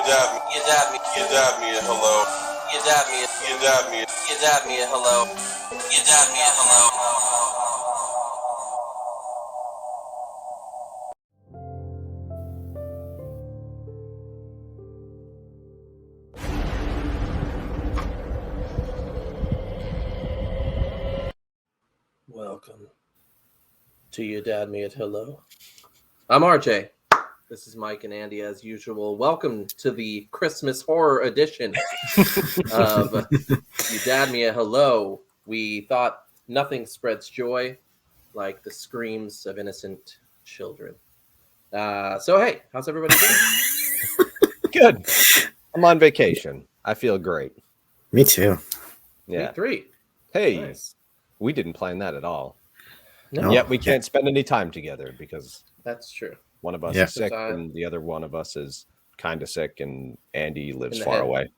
dab me a hello. You dab me a hello. You dab me a hello. Welcome to You Dad Me at Hello. I'm RJ. This is Mike and Andy as usual. Welcome to the Christmas horror edition of You Dad Me a Hello. We thought nothing spreads joy like the screams of innocent children. So hey, how's everybody doing? Good. I'm on vacation. I feel great. Me too. Yeah. Week 3. Hey, Nice. we didn't plan that at all. No, Yet we can't spend any time together because that's true. one of us Yeah. is sick and the other one of us is kind of sick, and Andy lives In the far head. away.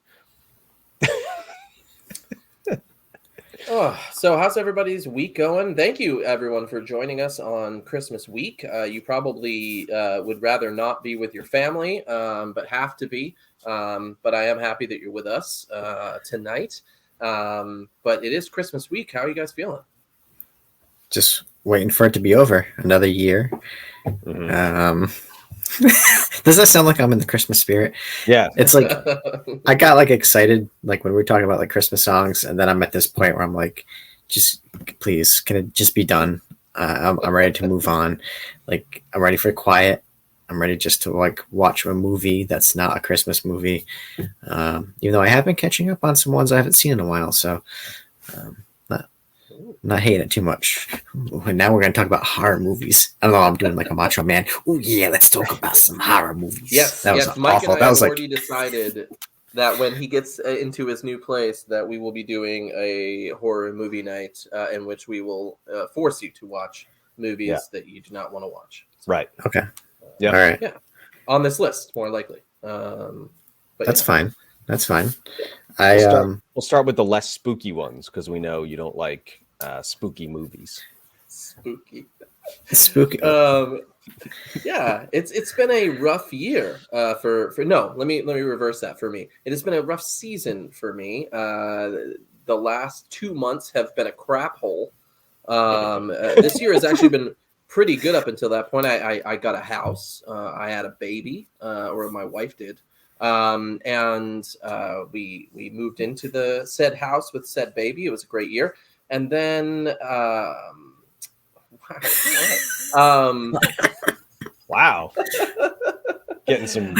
Oh, so how's everybody's week going? Thank you, everyone, for joining us on Christmas week. You probably would rather not be with your family, but have to be. But I am happy that you're with us tonight. But it is Christmas week. How are you guys feeling? Just waiting for it to be over. Another year. Mhm. Does that sound like I'm in the Christmas spirit? Yeah. It's like I got like excited like when we were talking about like Christmas songs, and then I'm at this point where I'm like, just please, can it just be done? I'm ready to move on. Like I'm ready for quiet. I'm ready just to like watch a movie that's not a Christmas movie. Even though I have been catching up on some ones I haven't seen in a while, so not hating it too much. And now we're going to talk about horror movies. I don't know. I'm doing like a macho man. Oh yeah, let's talk about some horror movies. Yes, that was yes. Mike awful. and I That have was like already decided that when he gets into his new place, that we will be doing a horror movie night in which we will force you to watch movies that you do not want to watch. So, Right. okay. Yeah. All right. Yeah, on this list, more likely. But That's yeah. fine. That's fine. We'll start with the less spooky ones because we know you don't like spooky movies. Spooky. Spooky. Yeah, it's been a rough year for no. Let me reverse that. For me, it has been a rough season for me. The last 2 months have been a crap hole. This year has actually been pretty good up until that point. I got a house. I had a baby, or my wife did. And we moved into the said house with said baby. It was a great year. And then, Wow. Getting some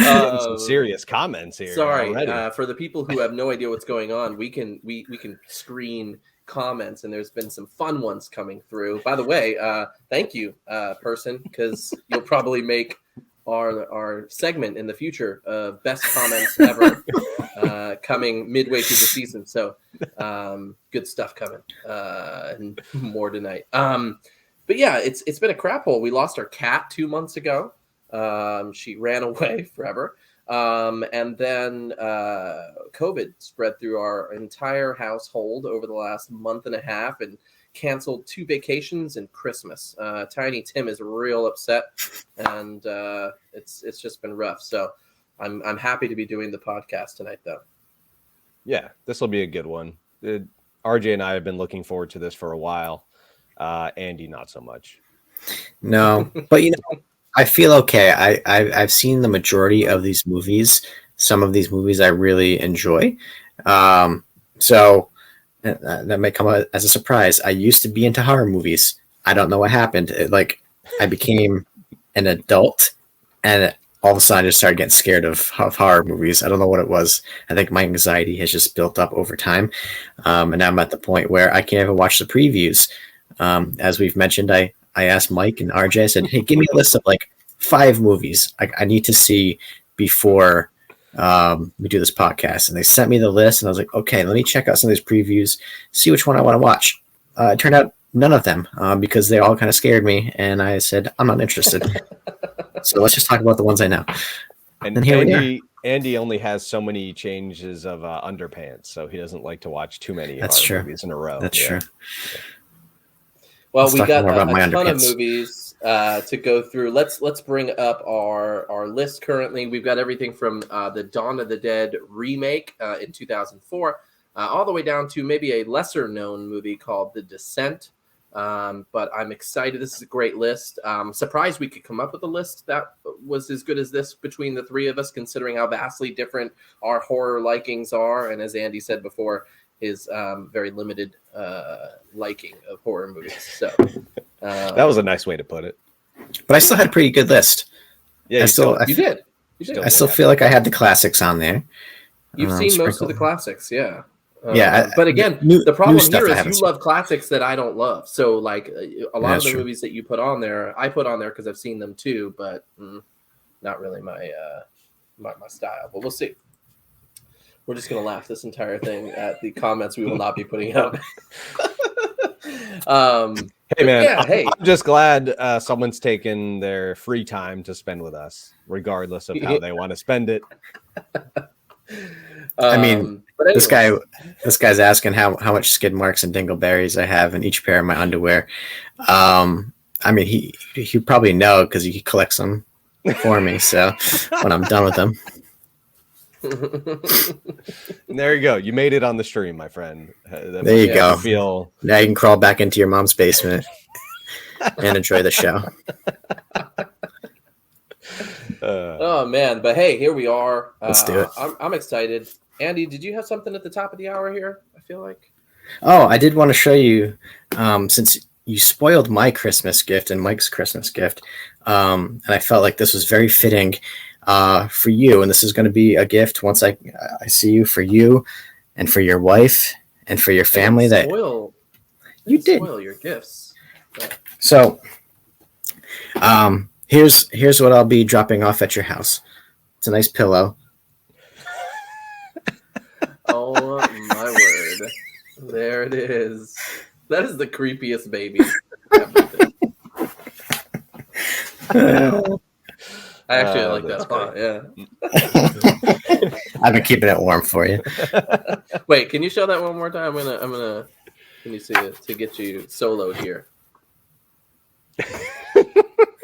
serious comments here. Sorry, already. for the people who have no idea what's going on, we can screen comments, and there's been some fun ones coming through. By the way, thank you, person, because you'll probably make our segment in the future of best comments ever coming midway through the season. So good stuff coming and more tonight. But yeah, it's been a crap hole. We lost our cat 2 months ago. She ran away forever. And then COVID spread through our entire household over the last month and a half and canceled 2 vacations and Christmas. Tiny Tim is real upset, and it's just been rough. So I'm happy to be doing the podcast tonight, though. Yeah, this will be a good one. RJ and I have been looking forward to this for a while. Andy, not so much. No, but I feel okay. I've seen the majority of these movies. Some of these movies I really enjoy. So that may come as a surprise. I used to be into horror movies. I don't know what happened. I became an adult, and all of a sudden I just started getting scared of horror movies. I don't know what it was. I think my anxiety has just built up over time. And now I'm at the point where I can't even watch the previews. As we've mentioned, I asked Mike and RJ, I said, hey, give me a list of like 5 movies I need to see before we do this podcast. And they sent me the list, and I was like, okay, let me check out some of these previews, see which one I want to watch. It turned out none of them because they all kind of scared me. And I said, I'm not interested. So let's just talk about the ones I know. And here Andy only has so many changes of underpants, so he doesn't like to watch too many That's horror true. movies in a row. That's true. Well, Let's we talk got more about a my ton of underpants. movies to go through. Let's bring up our list. Currently, we've got everything from the Dawn of the Dead remake in 2004, all the way down to maybe a lesser known movie called The Descent. But I'm excited. This is a great list. Surprised we could come up with a list that was as good as this between the three of us, considering how vastly different our horror likings are. And as Andy said before, his very limited liking of horror movies. So that was a nice way to put it. But I still had a pretty good list. Yeah, you did. I still feel like I had the classics on there. You've seen most of the classics, yeah. But again, the problem here is you love classics that I don't love. So, like a lot of the movies that you put on there, I put on there because I've seen them too, but not really my style. But we'll see. We're just gonna laugh this entire thing at the comments we will not be putting out. Hey man, yeah, I'm just glad someone's taken their free time to spend with us, regardless of how they want to spend it. I mean, this guy's asking how much skid marks and dingleberries I have in each pair of my underwear. I mean, he probably know because he collects them for me. So when I'm done with them. There you go. You made it on the stream, my friend. There you go. Now you can crawl back into your mom's basement and enjoy the show. Oh man, but hey, here we are. Let's do it. I'm excited. Andy, did you have something at the top of the hour here? I feel like. Oh, I did want to show you, since you spoiled my Christmas gift and Mike's Christmas gift, and I felt like this was very fitting for you, and this is going to be a gift once I see you, for you and for your wife and for your family. Spoil your gifts. But... So, here's what I'll be dropping off at your house. It's a nice pillow. Oh my word! There it is. That is the creepiest baby ever. I actually like that a lot. Yeah. I've been keeping it warm for you. Wait, can you show that one more time? I'm gonna. Can you see it to get you soloed here?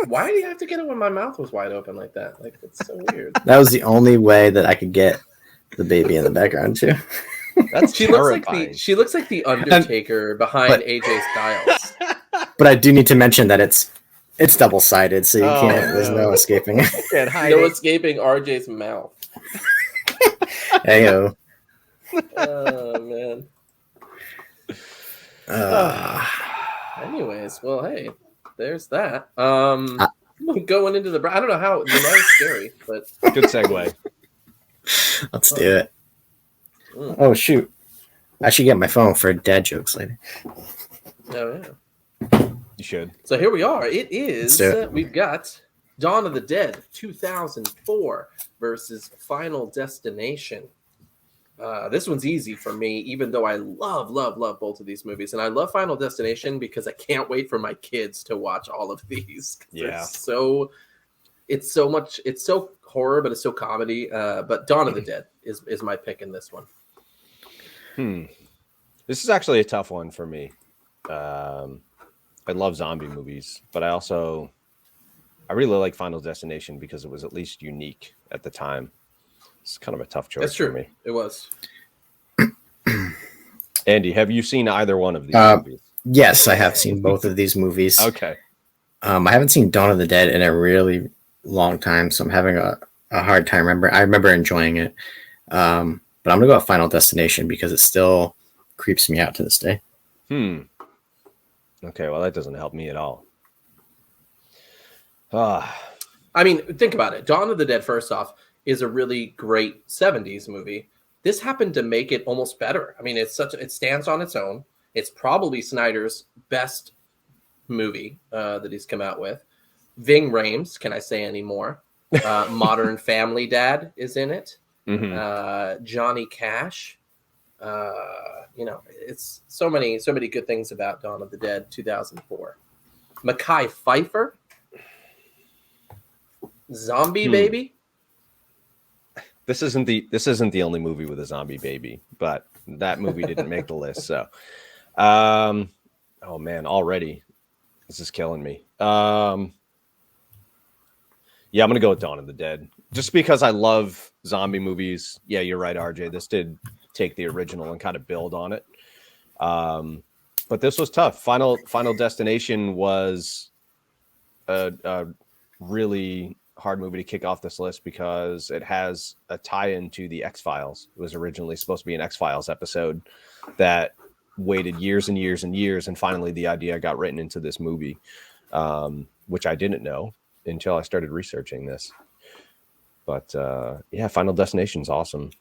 Why do you have to get it when my mouth was wide open like that? Like, it's so weird. That was the only way that I could get the baby in the background too. She looks like the Undertaker behind AJ Styles. But I do need to mention that it's double-sided, so you can't. There's no escaping it. No escaping RJ's mouth. Heyo. Oh man. Anyways, well, hey, there's that. Going into the, I don't know how. The night's scary, but good segue. Let's do it. Oh shoot! I should get my phone for dad jokes later. Oh yeah. You should. So here we are. It is. We've got Dawn of the Dead 2004 versus Final Destination. This one's easy for me, even though I love both of these movies. And I love Final Destination because I can't wait for my kids to watch all of these. Yeah. It's so horror, but it's so comedy. But Dawn of the Dead is my pick in this one. This is actually a tough one for me. I love zombie movies, but I really like Final Destination because it was at least unique at the time. It's kind of a tough choice for me. It was. Andy, have you seen either one of these movies? Yes, I have seen both of these movies. Okay. I haven't seen Dawn of the Dead in a really long time, so I'm having a hard time remembering. I remember enjoying it. But I'm going to go with Final Destination because it still creeps me out to this day. Okay, well, that doesn't help me at all. I mean, think about it. Dawn of the Dead, first off, is a really great 70s movie. This happened to make it almost better. I mean, it stands on its own. It's probably Snyder's best movie that he's come out with. Ving Rhames, can I say any more? Modern Family Dad is in it. Johnny Cash. It's so many good things about Dawn of the Dead 2004. Mekhi Phifer. Zombie Baby. This isn't the only movie with a zombie baby, but that movie didn't make the list. So, oh man, already this is killing me. Yeah, I'm gonna go with Dawn of the Dead, just because I love zombie movies. Yeah, you're right, RJ. This did take the original and kind of build on it. But this was tough. Final Destination was a really hard movie to kick off this list because it has a tie-in to the X-Files. It was originally supposed to be an X-Files episode that waited years and years and years, and finally the idea got written into this movie, which I didn't know until I started researching this. But yeah, Final Destination is awesome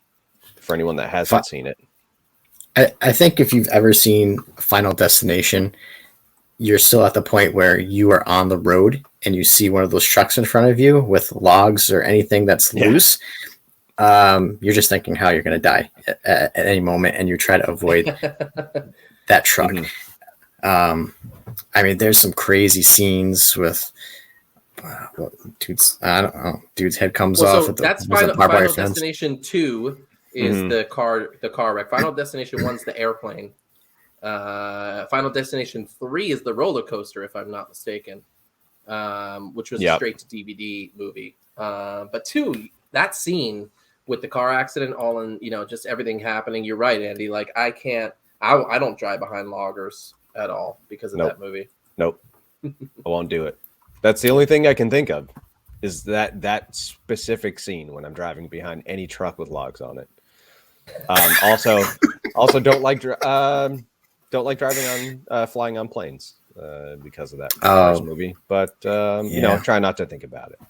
for anyone that hasn't seen it. I think if you've ever seen Final Destination, you're still at the point where you are on the road and you see one of those trucks in front of you with logs or anything that's loose. You're just thinking how you're going to die at any moment, and you try to avoid that truck. I mean, there's some crazy scenes with dude's head comes off. So with that's Final Destination 2 is the car wreck. Final Destination 1's the airplane. Final Destination 3 is the roller coaster, if I'm not mistaken, which was a straight to DVD movie. But 2, that scene with the car accident, all in, just everything happening. You're right, Andy. Like I don't drive behind loggers at all because of that movie. Nope. I won't do it. That's the only thing I can think of is that specific scene when I'm driving behind any truck with logs on it. Also don't like driving on flying on planes because of that first movie. But try not to think about it.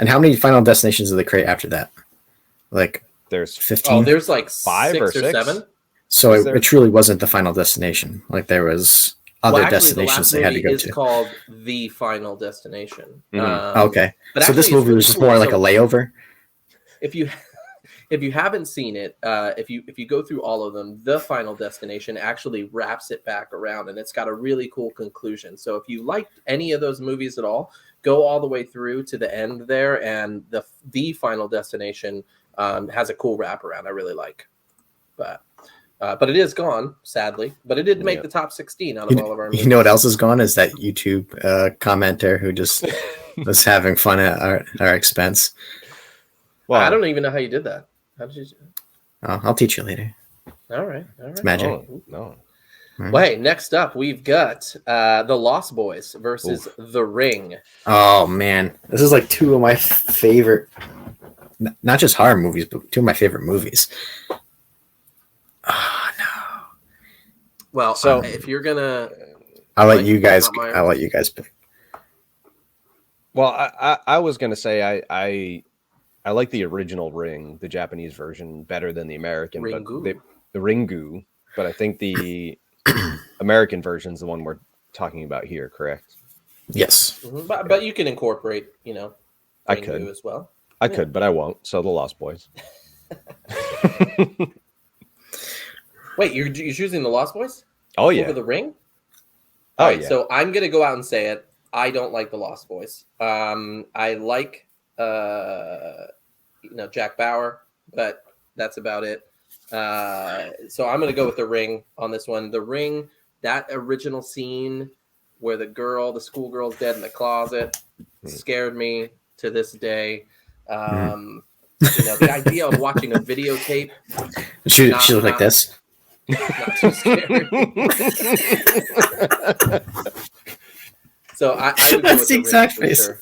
And how many Final Destinations do they create after that? Like there's 15. Oh, there's like 5 or 6 or 7. So it truly wasn't the Final Destination. Like there was other destinations they had to go to. It's called The Final Destination. Okay, but so this movie was just more like a layover. If you haven't seen it, if you go through all of them, The Final Destination actually wraps it back around, and it's got a really cool conclusion. So if you liked any of those movies at all, go all the way through to the end there, and the Final Destination has a cool wraparound I really like. But it is gone, sadly. But it did make the top 16 out of all of our movies. You know what else is gone is that YouTube commenter who just was having fun at our expense. Well, I don't even know how you did that. How did you? I'll teach you later. All right. It's magic. Oh, no. Wait, next up we've got The Lost Boys versus The Ring. Oh man, this is like two of my favorite, not just horror movies, but two of my favorite movies. Oh no. Well, so if you're gonna, I'll let you guys pick. Well, I was gonna say I like the original Ring, the Japanese version, better than the American. Ringu. But the Ringu, but I think the American version is the one we're talking about here, correct? Yes. Mm-hmm. But you can incorporate, I Ringu could as well. I could, but I won't. So The Lost Boys. Wait, you're choosing The Lost Boys? Oh yeah. Over The Ring? Oh right, yeah. So I'm gonna go out and say it. I don't like The Lost Boys. I like Jack Bauer, but that's about it. So I'm gonna go with The Ring on this one. The Ring, that original scene where the schoolgirl's dead in the closet, scared me to this day. The idea of watching a videotape. She looked like this. Not too scary. So I would go That's with the exact face. Sure.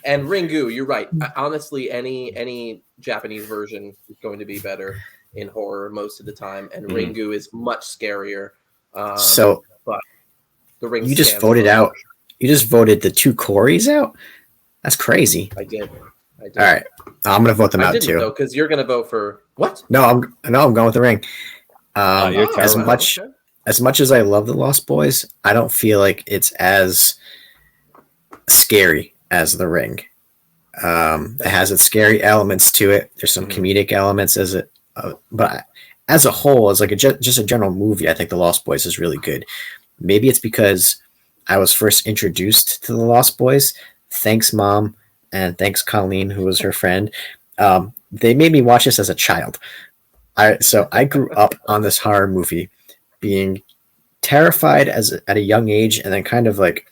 And Ringu, you're right. Honestly, any Japanese version is going to be better in horror most of the time, and Ringu is much scarier. But the Ring. You just voted out. You just voted the two Corys out. That's crazy. I did. All right, I'm gonna vote them out too. Because you're gonna vote for what? No, I'm going with The Ring. You're as much as I love The Lost Boys, I don't feel like it's as scary as The Ring. It has its scary elements to it. There's some comedic elements but as a whole, as like just a general movie, I think The Lost Boys is really good. Maybe it's because I was first introduced to The Lost Boys. Thanks, Mom, and thanks, Colleen, who was her friend. They made me watch this as a child. So I grew up on this horror movie, being terrified at a young age, and then kind of like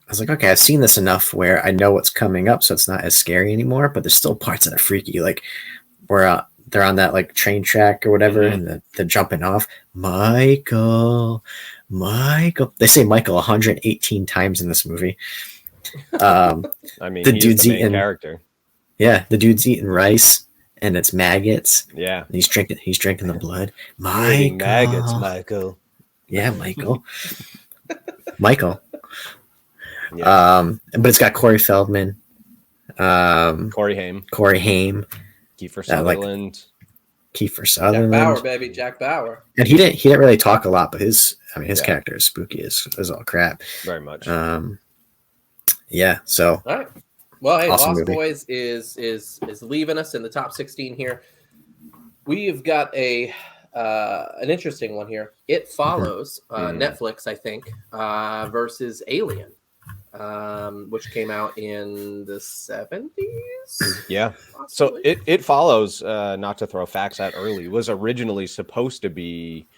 was like, okay, I've seen this enough where I know what's coming up, so it's not as scary anymore. But there's still parts that are freaky, like where they're on that like train track or whatever, and they're jumping off. Michael. They say Michael 118 times in this movie. I mean, the he's dude's the main eating character. Yeah, the dude's eating rice and it's maggots. Yeah, and he's drinking the blood. You're eating maggots, Michael. Michael. Yeah, Michael. Michael. Yeah. But it's got Corey Feldman, Corey Haim, Kiefer Sutherland, Kiefer Jack Sutherland, Bauer, baby, Jack Bauer. and he didn't really talk a lot, but his character is spooky as all crap. very much. Yeah. So All right. Well, hey, Awesome Lost movie. Boys is leaving us in the top 16 here. We've got an interesting one here. It Follows, Netflix, I think, versus Alien, which came out in the 70s. Yeah. Possibly? So it follows, not to throw facts out early, was originally supposed to be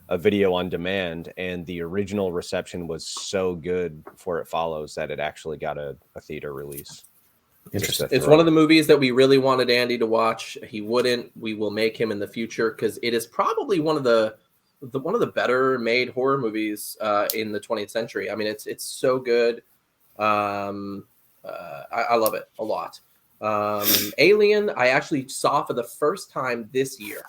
a video on demand, and the original reception was so good for It Follows that it actually got a theater release. interesting. It's one of the movies that we really wanted Andy to watch. He wouldn't. We will make him in the future because it is probably one of the better made horror movies in the 20th century. I mean, it's so good. I love it a lot. Alien, I actually saw for the first time this year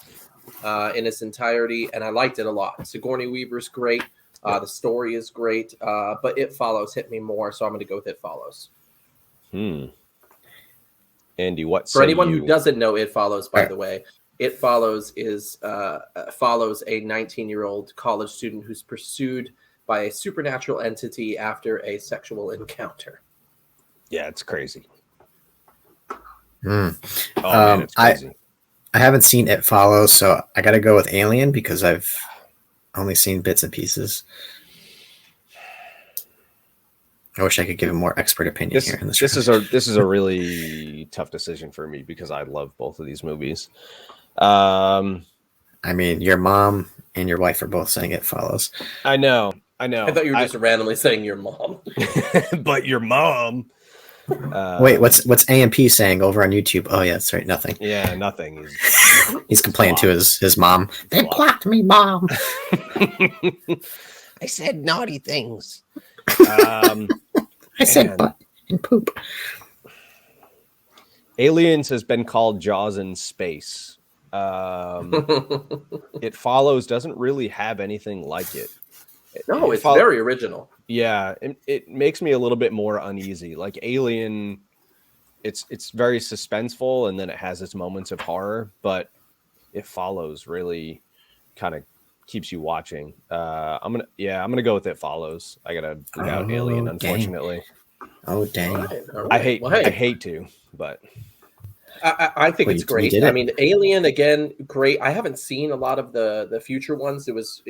in its entirety, and I liked it a lot. Sigourney Weaver's great. The story is great, but It Follows hit me more, so I'm going to go with It Follows. Andy, what For anyone who doesn't know It Follows, by the way, It Follows follows a 19-year-old college student who's pursued by a supernatural entity after a sexual encounter. Yeah, it's crazy. Mm. Oh, man, it's crazy. I haven't seen It Follows, so I got to go with Alien because I've only seen bits and pieces. I wish I could give a more expert opinion here. In this is a really tough decision for me because I love both of these movies. I mean, your mom and your wife are both saying It Follows. I know. I thought you were just randomly saying your mom. But your mom. Wait, what's AMP saying over on YouTube? Oh yeah, that's right. Nothing. Yeah, nothing. He's complaining to his mom. They blocked me, mom. I said naughty things. I said butt and poop. Aliens has been called Jaws in space. It Follows doesn't really have anything like it. No, it's very original. Yeah, it makes me a little bit more uneasy. Like Alien, it's very suspenseful, and then it has its moments of horror, but It Follows really kind of keeps you watching. I'm gonna go with It Follows. I gotta boot out Alien, unfortunately. Oh dang! All right. I hate to, but I think it's great. I mean, Alien again, great. I haven't seen a lot of the future ones. It was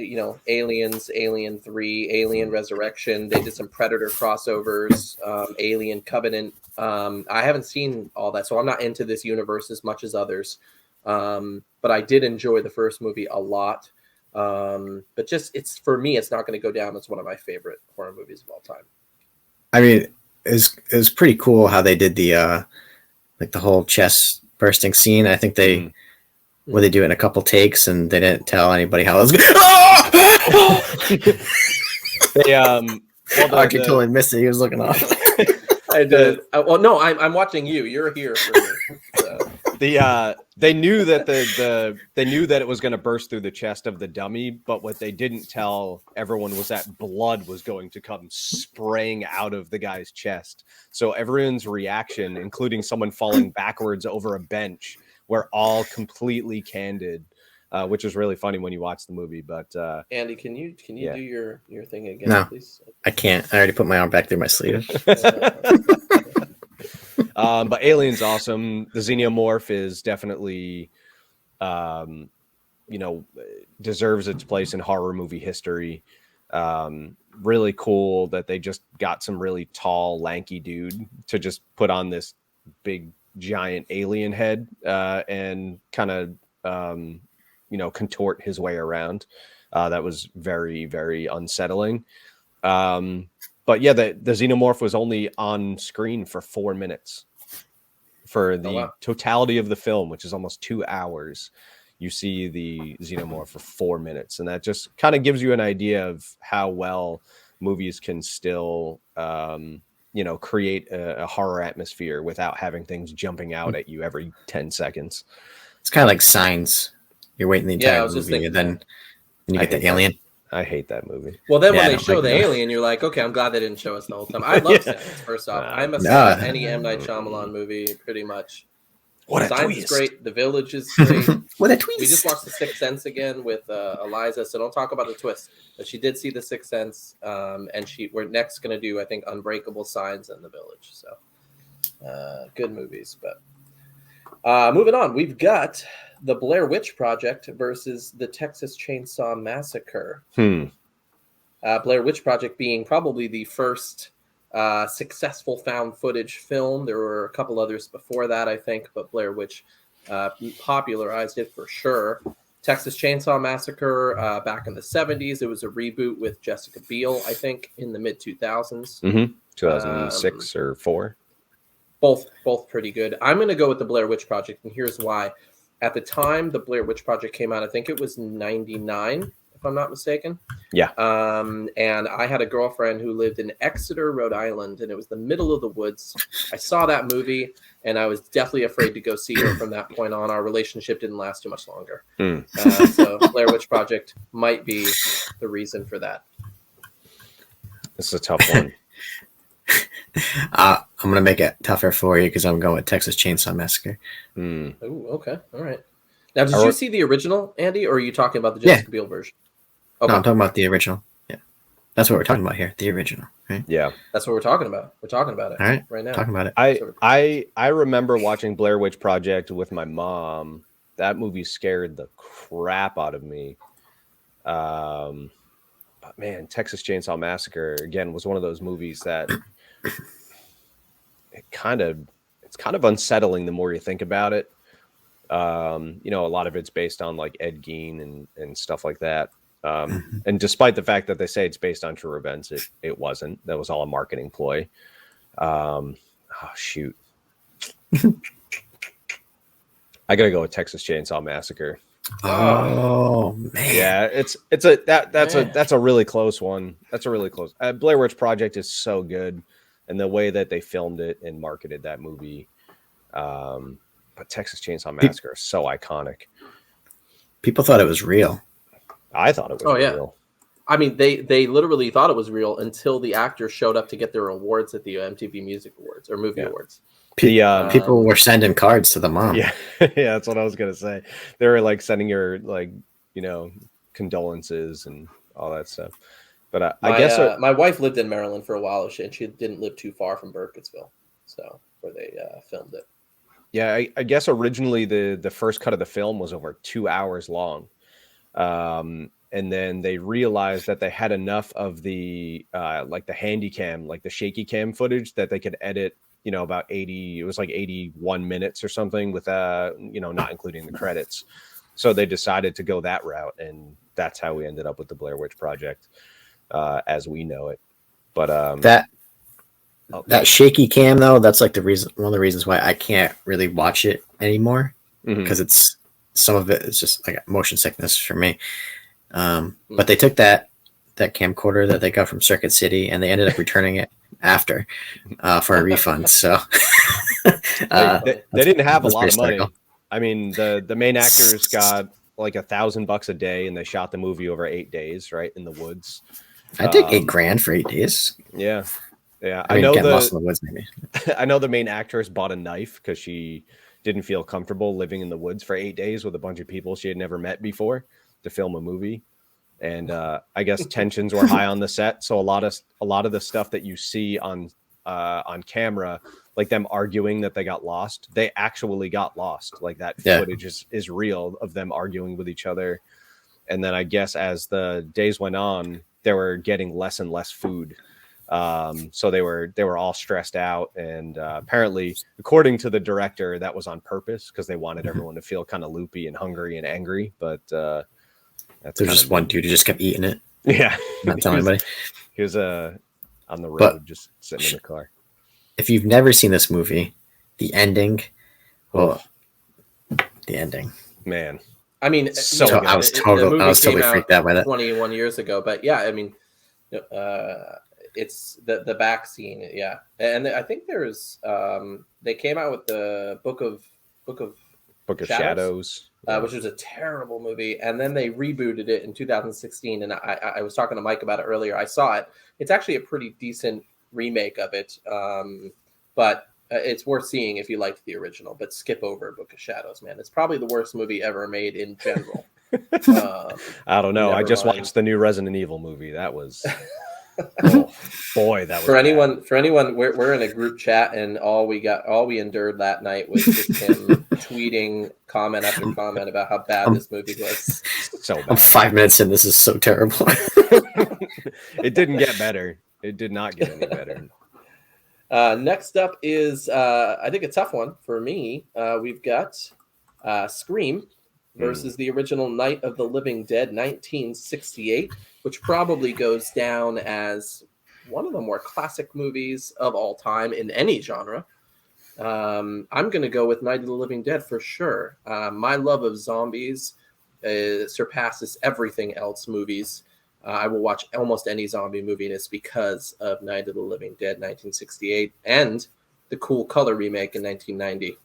Aliens, Alien 3, Alien Resurrection. They did some Predator crossovers, Alien Covenant. I haven't seen all that, so I'm not into this universe as much as others. But I did enjoy the first movie a lot. But just for me, it's not going to go down as one of my favorite horror movies of all time. I mean, it was pretty cool how they did the the whole chest bursting scene. I think they do it in a couple takes, and they didn't tell anybody how it was. I could totally miss it. He was looking off. I did. Well, no, I'm watching you. You're here for me. So. They knew that they knew that it was going to burst through the chest of the dummy, but what they didn't tell everyone was that blood was going to come spraying out of the guy's chest. So everyone's reaction, including someone falling backwards over a bench, were all completely candid, which was really funny when you watch the movie. But Andy, can you do your thing again, no, please? I can't. I already put my arm back through my sleeve. But Alien's awesome. The xenomorph is definitely, deserves its place in horror movie history. Really cool that they just got some really tall, lanky dude to just put on this big, giant alien head and kind of, contort his way around. That was very, very unsettling. But yeah, the xenomorph was only on screen for 4 minutes. For the totality of the film, which is almost 2 hours, you see the xenomorph for 4 minutes. And that just kind of gives you an idea of how well movies can still, create a horror atmosphere without having things jumping out at you every 10 seconds. It's kind of like Signs. You're waiting the entire movie, and then you get the alien. I hate that movie. Well, then when they show the alien, you're like, okay, I'm glad they didn't show us the whole time. I love Signs, first off. I'm a fan of any M. Night Shyamalan movie, pretty much. What a Signs twist. is great. The Village is great. What a twist. We just watched The Sixth Sense again with Eliza, so don't talk about the twist. But she did see The Sixth Sense, and we're next going to do, I think, Unbreakable, Signs, and The Village. So, good movies. But moving on, we've got The Blair Witch Project versus The Texas Chainsaw Massacre. Blair Witch Project being probably the first successful found footage film. There were a couple others before that, I think, but Blair Witch popularized it for sure. Texas Chainsaw Massacre back in the 70s. It was a reboot with Jessica Biel, I think, in the mid-2000s. 2006 or 4. Both pretty good. I'm going to go with The Blair Witch Project, and here's why. At the time the Blair Witch Project came out, I think it was 99, if I'm not mistaken. Yeah. And I had a girlfriend who lived in Exeter, Rhode Island, and it was the middle of the woods. I saw that movie, and I was definitely afraid to go see her from that point on. Our relationship didn't last too much longer. So Blair Witch Project might be the reason for that. This is a tough one. I'm going to make it tougher for you because I'm going with Texas Chainsaw Massacre. Oh, okay. All right. Now, did you see the original, Andy, or are you talking about the Jessica Biel version? Okay. No, I'm talking about the original. Yeah. That's what we're talking about here, the original. Right? Yeah. That's what we're talking about. We're talking about it right now. Talking about it. I remember watching Blair Witch Project with my mom. That movie scared the crap out of me. But man, Texas Chainsaw Massacre, again, was one of those movies that it's kind of unsettling the more you think about it. A lot of it's based on like Ed Gein and stuff like that. And despite the fact that they say it's based on true events, it wasn't. That was all a marketing ploy. Shoot. I gotta go with Texas Chainsaw Massacre. Oh man. Yeah, that's a really close one. That's a really close. Blair Witch Project is so good, and the way that they filmed it and marketed that movie. But Texas Chainsaw Massacre is so iconic. People thought it was real. I thought it was real. I mean, they literally thought it was real until the actors showed up to get their awards at the MTV Music Awards or Movie Awards. People were sending cards to the mom. Yeah, yeah, that's what I was gonna say. They were like sending her condolences and all that stuff. But I guess my wife lived in Maryland for a while, and she didn't live too far from Burkittsville, so where they filmed it. Yeah, I guess originally the first cut of the film was over 2 hours long, and then they realized that they had enough of the the handy cam, like the shaky cam footage, that they could edit. About 80, it was like 81 minutes or something with, not including the credits. So they decided to go that route. And that's how we ended up with the Blair Witch Project as we know it. But that shaky cam, though, that's like one of the reasons why I can't really watch it anymore. Because some of it is just like motion sickness for me. But they took that camcorder that they got from Circuit City and they ended up returning it after for a refund. So they didn't have a lot of money. I mean, the main actors got like $1,000 a day and they shot the movie over 8 days, right, in the woods. I take $8,000 for 8 days. Yeah. I know lost in the woods, maybe. I know the main actress bought a knife because she didn't feel comfortable living in the woods for 8 days with a bunch of people she had never met before to film a movie. And I guess tensions were high on the set, so a lot of the stuff that you see on camera, like them arguing that they got lost, they actually got lost. Like that footage is real of them arguing with each other. And then I guess as the days went on, they were getting less and less food, so they were all stressed out. And apparently, according to the director, that was on purpose because they wanted everyone to feel kind of loopy and hungry and angry, but. There's just one dude who just kept eating it. Yeah. Not telling anybody. He was on the road, But- just sitting in the car. If you've never seen this movie, the ending, well, the ending. Man, I mean, So you know, good. I was the totally movie came freaked out by that. 21 years ago, but yeah, I mean, it's the back scene, yeah, and I think there's they came out with the Book of Book of Shadows. which was a terrible movie, and then they rebooted it in 2016. And I was talking to Mike about it earlier. I saw it. It's actually a pretty decent remake of it, but it's worth seeing if you liked the original. But skip over Book of Shadows, man. It's probably the worst movie ever made in general. I don't know. I Never just mind. watched the new Resident Evil movie. That was, oh boy, that was For bad. anyone, we're in a group chat, and all we endured that night was just him tweeting comment after comment about how bad this movie was. So I'm bad. 5 minutes in. This is so terrible. It didn't get better. It did not get any better. Next up is I think a tough one for me. We've got Scream versus the original Night of the Living Dead, 1968, which probably goes down as one of the more classic movies of all time in any genre. I'm going to go with Night of the Living Dead for sure. My love of zombies surpasses everything else movies. I will watch almost any zombie movie, and it's because of Night of the Living Dead, 1968, and the Cool Color remake in 1990.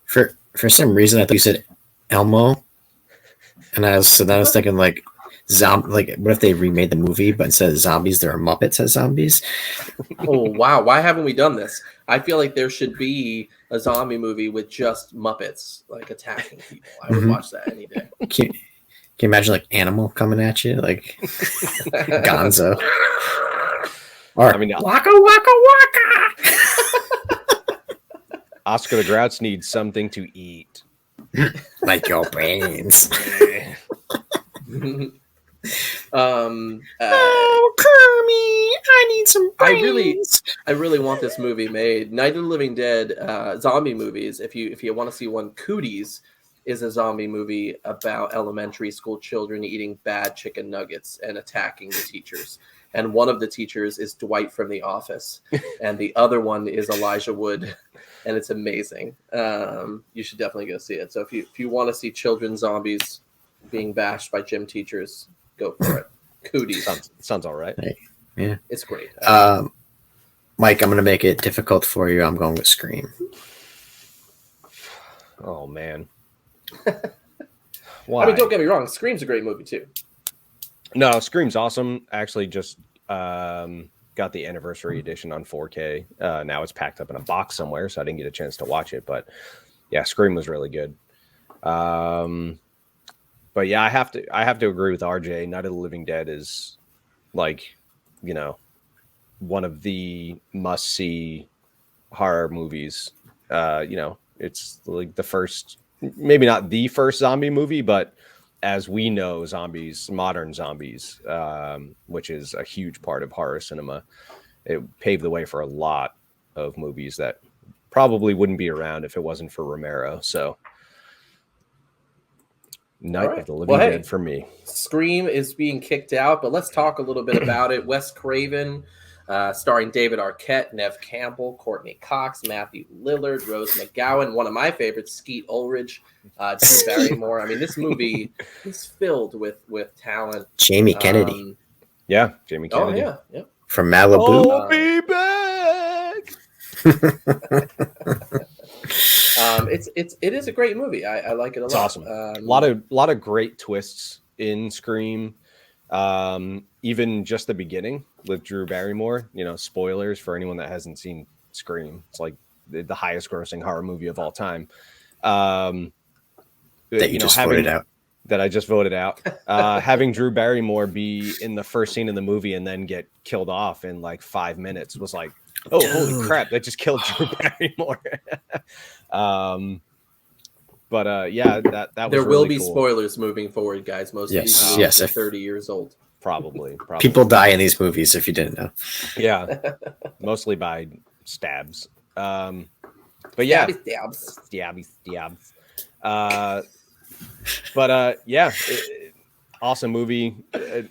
For some reason, I thought you said Elmo, and I was thinking like like what if they remade the movie, but instead of zombies, there are Muppets as zombies? Oh, wow. Why haven't we done this? I feel like there should be a zombie movie with just Muppets, like, attacking people. I would watch that any day. Can you imagine like Animal coming at you, like Gonzo? Or I mean, waka waka waka, Oscar the Grouch needs something to eat. like your brains. Oh, Kermie, I need some brains. I really want this movie made. Night of the Living Dead zombie movies. If you want to see one, Cooties is a zombie movie about elementary school children eating bad chicken nuggets and attacking the teachers. And one of the teachers is Dwight from The Office, and the other one is Elijah Wood, and it's amazing. You should definitely go see it. So if you want to see children zombies being bashed by gym teachers, go for it. Cooties. Sounds all right. Yeah, It's great. Mike, I'm going to make it difficult for you. I'm going with Scream. Oh man. Why? I mean, don't get me wrong. Scream's a great movie too. No, Scream's awesome. I actually just got the anniversary edition on 4K. Now it's packed up in a box somewhere, so I didn't get a chance to watch it. But yeah, Scream was really good. But yeah, I have to agree with RJ. Night of the Living Dead is like, one of the must-see horror movies. It's like the first, maybe not the first zombie movie, but as we know, modern zombies, which is a huge part of horror cinema. It paved the way for a lot of movies that probably wouldn't be around if it wasn't for Romero. So Night of the Living Dead for me. Scream is being kicked out, but let's talk a little bit about it. Wes Craven, starring David Arquette, Nev Campbell, Courtney Cox, Matthew Lillard, Rose McGowan, one of my favorites, Skeet Ulrich, Drew Barrymore. I mean, this movie is filled with talent. Jamie Kennedy. Yeah, Jamie Kennedy. Oh, yeah. From Malibu. I'll be back. It is a great movie. I like it a lot. It's awesome. A lot of great twists in Scream. Even just the beginning with Drew Barrymore. Spoilers for anyone that hasn't seen Scream. It's like the highest grossing horror movie of all time. That you just voted out. That I just voted out. Having Drew Barrymore be in the first scene in the movie and then get killed off in like 5 minutes was like, oh, holy crap, that just killed Drew Barrymore. Yeah, that was there really will be cool. spoilers moving forward, guys. Most of these movies are 30 years old. Probably. People die in these movies if you didn't know. Yeah, mostly by stabs. But yeah, Stabs. stabs. awesome movie.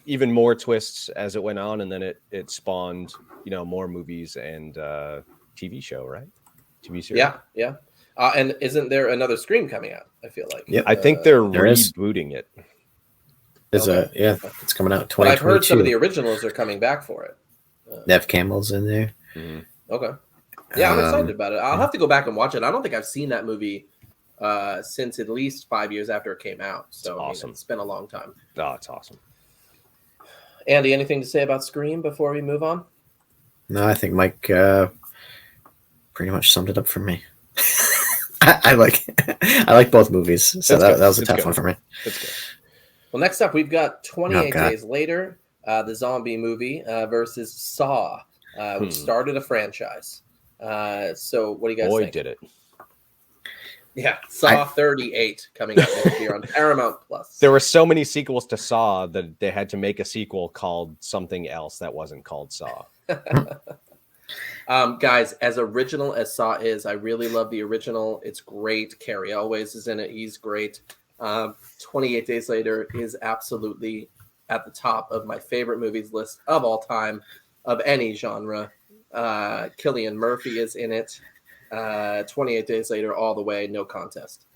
Even more twists as it went on, and then it spawned more movies and TV show, right? TV series. Yeah. And isn't there another Scream coming out? I feel like. Yep. I think they're there is. rebooting it. There's it's coming out 2022. But I've heard some of the originals are coming back for it. Nev Campbell's in there. Mm-hmm. Okay. Yeah, I'm excited about it. I'll have to go back and watch it. I don't think I've seen that movie since at least 5 years after it came out. So awesome. It's been a long time. Oh, it's awesome. Andy, anything to say about Scream before we move on? No, I think Mike pretty much summed it up for me. I like both movies, so that was a tough one for me. That's good. Well, next up, we've got 28 Days Later, the zombie movie versus Saw, which started a franchise. So what do you guys think? Boy, did it. Yeah, Saw 38 coming up next year on Paramount Plus. There were so many sequels to Saw that they had to make a sequel called something else that wasn't called Saw. Guys, as original as Saw is, I really love the original. It's great. Carrie Elways is in it. He's great. 28 Days Later is absolutely at the top of my favorite movies list of all time, of any genre. Cillian Murphy is in it. 28 Days Later all the way, no contest.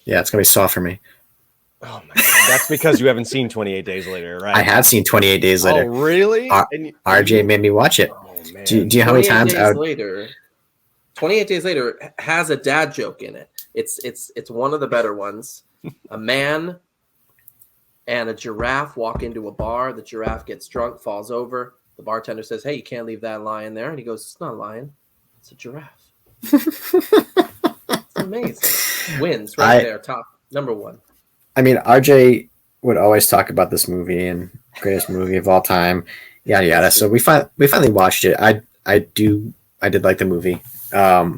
Yeah, it's going to be Saw for me. Oh my God. That's because you haven't seen 28 Days Later, right? I have seen 28 Days Later. Oh, really? RJ made me watch it. Oh, man. Do you know how many times 28 Days Later has a dad joke in it. It's one of the better ones. A man and a giraffe walk into a bar. The giraffe gets drunk, falls over. The bartender says, "Hey, you can't leave that lion there." And he goes, "It's not a lion. It's a giraffe." It's amazing. Wins right there, top number one. I mean, RJ would always talk about this movie and greatest movie of all time, yada yada. So we finally watched it. I did like the movie. I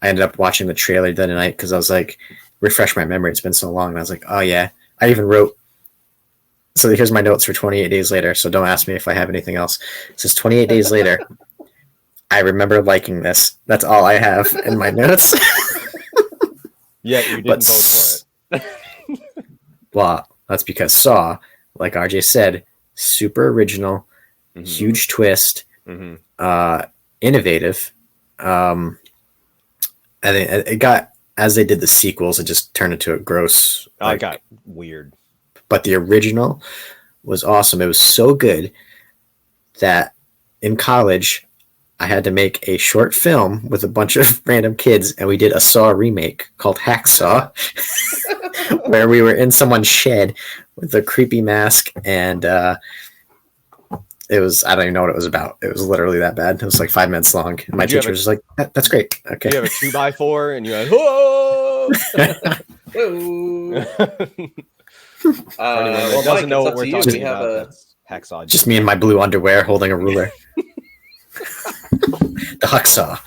ended up watching the trailer the other night because I was like, refresh my memory. It's been so long, and I was like, oh yeah. I even wrote. So here's my notes for 28 Days Later. So don't ask me if I have anything else. It says 28 Days Later. I remember liking this. That's all I have in my notes. Yeah, you didn't vote for it. Well, that's because Saw, like RJ said, super original, huge twist, innovative. I think it got, as they did the sequels, it just turned into a gross. It got weird. But the original was awesome. It was so good that in college, I had to make a short film with a bunch of random kids, and we did a Saw remake called Hacksaw, where we were in someone's shed with a creepy mask, and it was, I don't even know what it was about. It was literally that bad. It was like 5 minutes long. And my teacher was like, that's great. Okay. You have a 2x4, and you went, whoa! Well, doesn't know what we're talking We have about. Hacksaw. Just me in my blue underwear holding a ruler. The Hacksaw.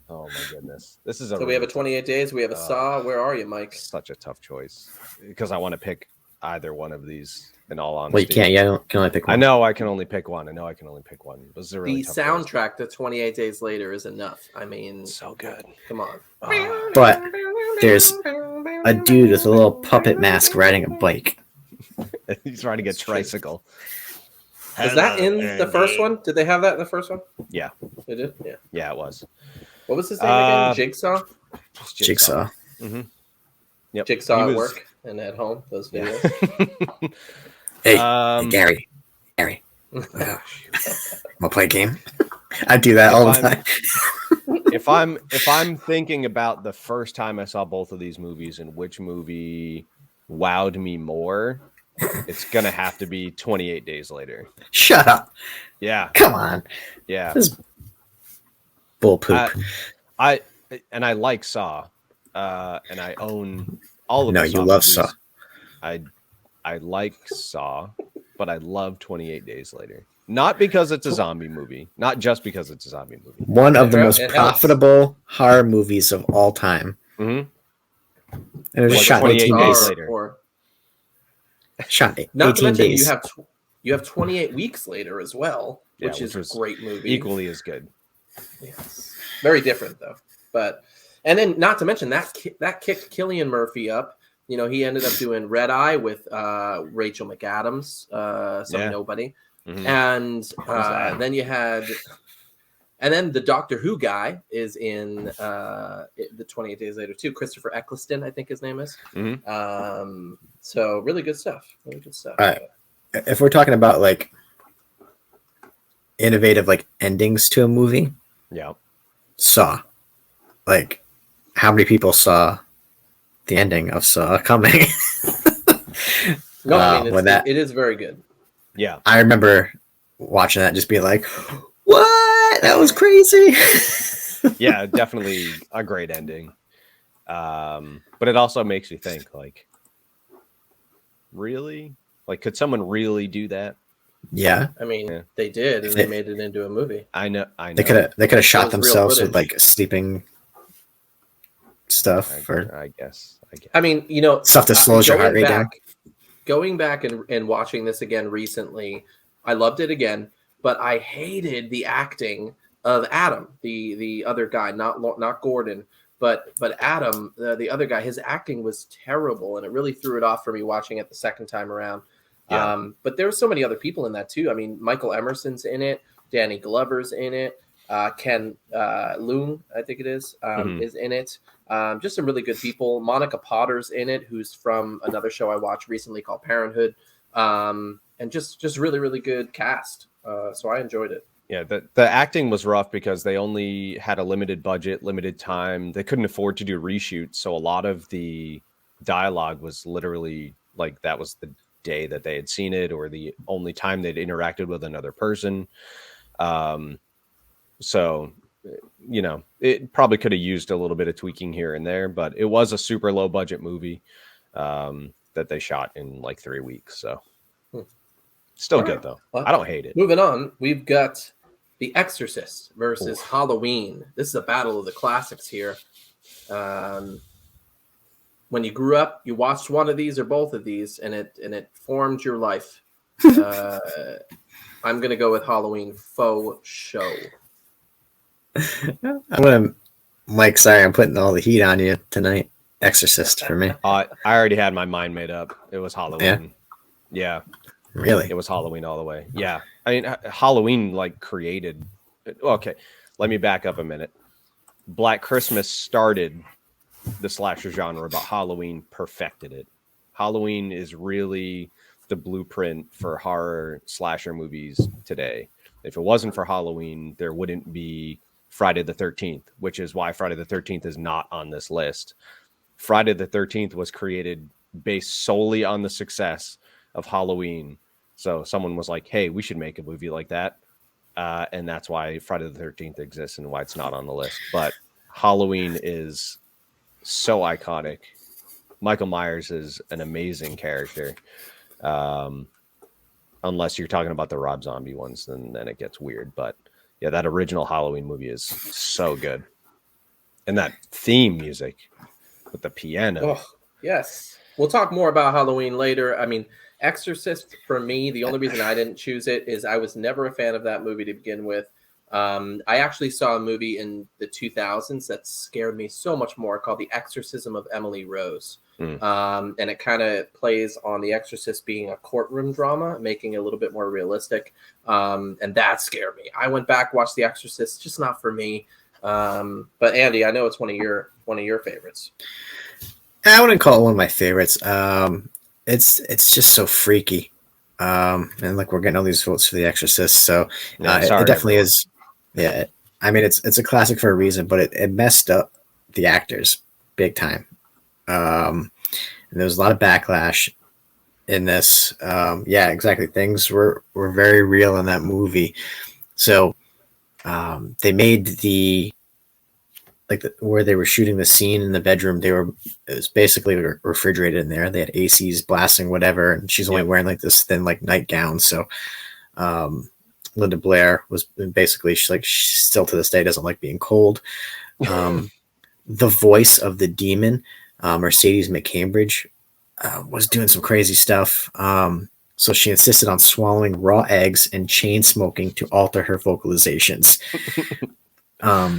Oh my goodness. This is so we have a 28 Days. We have a Saw. Where are you, Mike? Such a tough choice because I want to pick either one of these. In all honesty, well, you can't. Yeah, you can only pick one. I know I can only pick one. This is a really the tough soundtrack to 28 Days Later is enough. I mean, so good. Come on. But there's a dude with a little puppet mask riding a bike. He's riding a tricycle. Is that in the first one? Did they have that in the first one? Yeah. They did? Yeah. Yeah, it was. What was his name again? Jigsaw? Jigsaw. Mm-hmm. Yep. Jigsaw at work and at home, those videos. Hey, Gary. Want to play a game? I do that all the time. if I'm thinking about the first time I saw both of these movies and which movie wowed me more, it's gonna have to be 28 Days Later. Shut up. Yeah. Come on. Yeah. This is bull poop. I like Saw, and I own all of. No, the you Saw love movies. Saw. I like Saw, but I love 28 Days Later. Not because it's a zombie movie. Not just because it's a zombie movie. One of the most profitable horror movies of all time. Mm-hmm. And it was shot 18 days later. Shot 18 Not to mention, days. you have 28 weeks later as well, which is a great movie. Equally as good. Yes. Very different though. And then not to mention that kicked Cillian Murphy up You know, he ended up doing Red Eye with Rachel McAdams, some nobody, and then you had. And then the Doctor Who guy is in the 28 Days Later too. Christopher Eccleston, I think his name is. So really good stuff. Really good stuff. All right. If we're talking about like innovative like endings to a movie, Saw. Like, how many people saw the ending of Saw coming? No, I mean it is very good. Yeah, I remember watching that and just being like, what? That was crazy. Yeah, definitely a great ending. But it also makes you think, like, really? Like, could someone really do that? Yeah. I mean, they did, and they made it into a movie. I know. They could have shot themselves with like sleeping stuff. I guess. I mean, you know, stuff that slows your heart rate down. Going back and watching this again recently, I loved it again. But I hated the acting of Adam, the other guy, not Gordon, but Adam, the other guy. His acting was terrible, and it really threw it off for me watching it the second time around. Yeah. But there were so many other people in that too. I mean, Michael Emerson's in it, Danny Glover's in it, Ken Loon, I think it is in it. Just some really good people. Monica Potter's in it, who's from another show I watched recently called Parenthood, and just really, really good cast. So I enjoyed it. Yeah, the acting was rough because they only had a limited budget, limited time. They couldn't afford to do reshoots, so a lot of the dialogue was literally like that was the day that they had seen it or the only time they'd interacted with another person. So, you know, it probably could have used a little bit of tweaking here and there, but it was a super low budget movie that they shot in like 3 weeks. So still good though. Well, I don't hate it. Moving on, we've got The Exorcist versus Halloween. This is a battle of the classics here. When you grew up, you watched one of these or both of these, and it formed your life. I'm gonna go with Halloween faux show. Mike, sorry, I'm putting all the heat on you tonight. Exorcist for me. I already had my mind made up. It was Halloween. Yeah. Really? It was Halloween all the way. Yeah. I mean, Halloween like created. Okay. Let me back up a minute. Black Christmas started the slasher genre, but Halloween perfected it. Halloween is really the blueprint for horror slasher movies today. If it wasn't for Halloween, there wouldn't be Friday the 13th, which is why Friday the 13th is not on this list. Friday the 13th was created based solely on the success of Halloween. So someone was like, hey, we should make a movie like that. And that's why Friday the 13th exists and why it's not on the list. But Halloween is so iconic. Michael Myers is an amazing character. Unless you're talking about the Rob Zombie ones, then it gets weird. But yeah, that original Halloween movie is so good. And that theme music with the piano. Oh, yes. We'll talk more about Halloween later. I mean, Exorcist, for me, the only reason I didn't choose it is I was never a fan of that movie to begin with. I actually saw a movie in the 2000s that scared me so much more called The Exorcism of Emily Rose. And it kind of plays on The Exorcist being a courtroom drama, making it a little bit more realistic. And that scared me. I went back, watched The Exorcist, just not for me. But Andy, I know it's one of your favorites. I wouldn't call it one of my favorites. It's just so freaky. And like we're getting all these votes for The Exorcist, so it definitely everyone. Is. Yeah, I mean it's a classic for a reason, but it messed up the actors big time. And there was a lot of backlash in this. Yeah, exactly. Things were very real in that movie. So they made where they were shooting the scene in the bedroom, it was basically refrigerated in there. They had ACs blasting whatever, and she's only wearing like this thin like nightgown. So Linda Blair was basically she's still to this day doesn't like being cold. The voice of the demon, Mercedes McCambridge, was doing some crazy stuff. So she insisted on swallowing raw eggs and chain smoking to alter her vocalizations.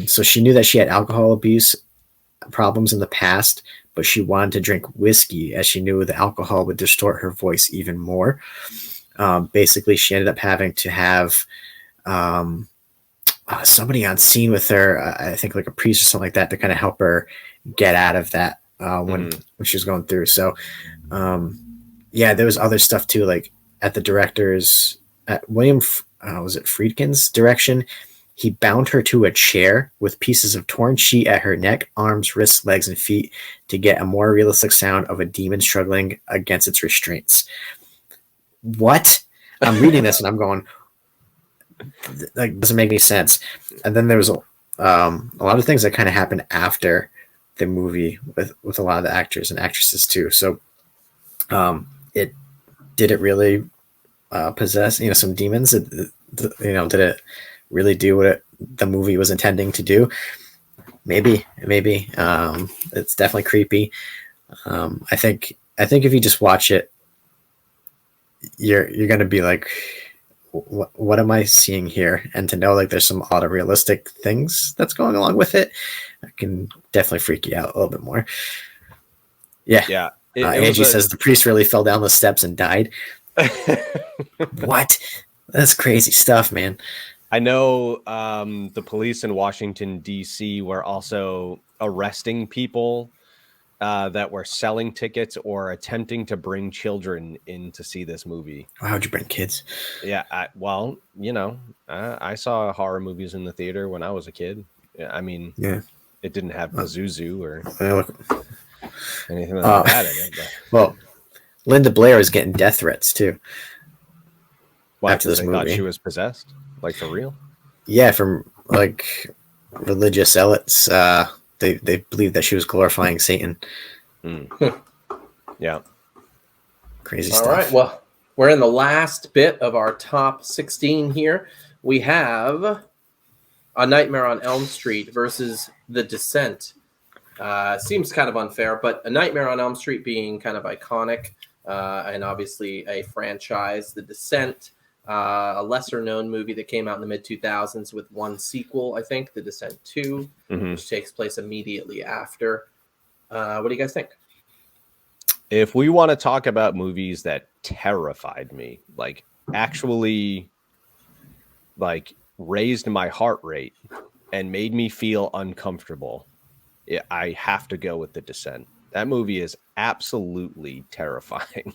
So she knew that she had alcohol abuse problems in the past, but she wanted to drink whiskey as she knew the alcohol would distort her voice even more. Basically, she ended up having to have somebody on scene with her, I think like a priest or something like that, to kind of help her get out of that when she was going through. So, there was other stuff too, like at the director's, at William, was it Friedkin's direction, he bound her to a chair with pieces of torn sheet at her neck, arms, wrists, legs, and feet to get a more realistic sound of a demon struggling against its restraints. What? I'm reading this and I'm going, like, doesn't make any sense. And then there was a lot of things that kind of happened after the movie with a lot of the actors and actresses too. So it did it really possess some demons? Did it really do what the movie was intending to do? Maybe. It's definitely creepy. I think if you just watch it, you're gonna be like, what am I seeing here? And to know like there's some auto realistic things that's going along with it, I can definitely freak you out a little bit more. Yeah. Angie says the priest really fell down the steps and died. What? That's crazy stuff, man. I know the police in Washington, D.C. were also arresting people that were selling tickets or attempting to bring children in to see this movie. How'd you bring kids? Yeah, I saw horror movies in the theater when I was a kid. I mean, it didn't have Pazuzu or anything like that in it. But. Well, Linda Blair is getting death threats too. After this movie, thought she was possessed, like for real. Yeah, from like religious zealots. They believe that she was glorifying Satan. Yeah, crazy stuff. All right, well, we're in the last bit of our top 16 here. We have A Nightmare on Elm Street versus The Descent. Seems kind of unfair, but A Nightmare on Elm Street being kind of iconic and obviously a franchise. The Descent, a lesser-known movie that came out in the mid-2000s with one sequel, I think, The Descent 2, which takes place immediately after. What do you guys think? If we want to talk about movies that terrified me, like actually like raised my heart rate and made me feel uncomfortable, I have to go with The Descent. That movie is absolutely terrifying.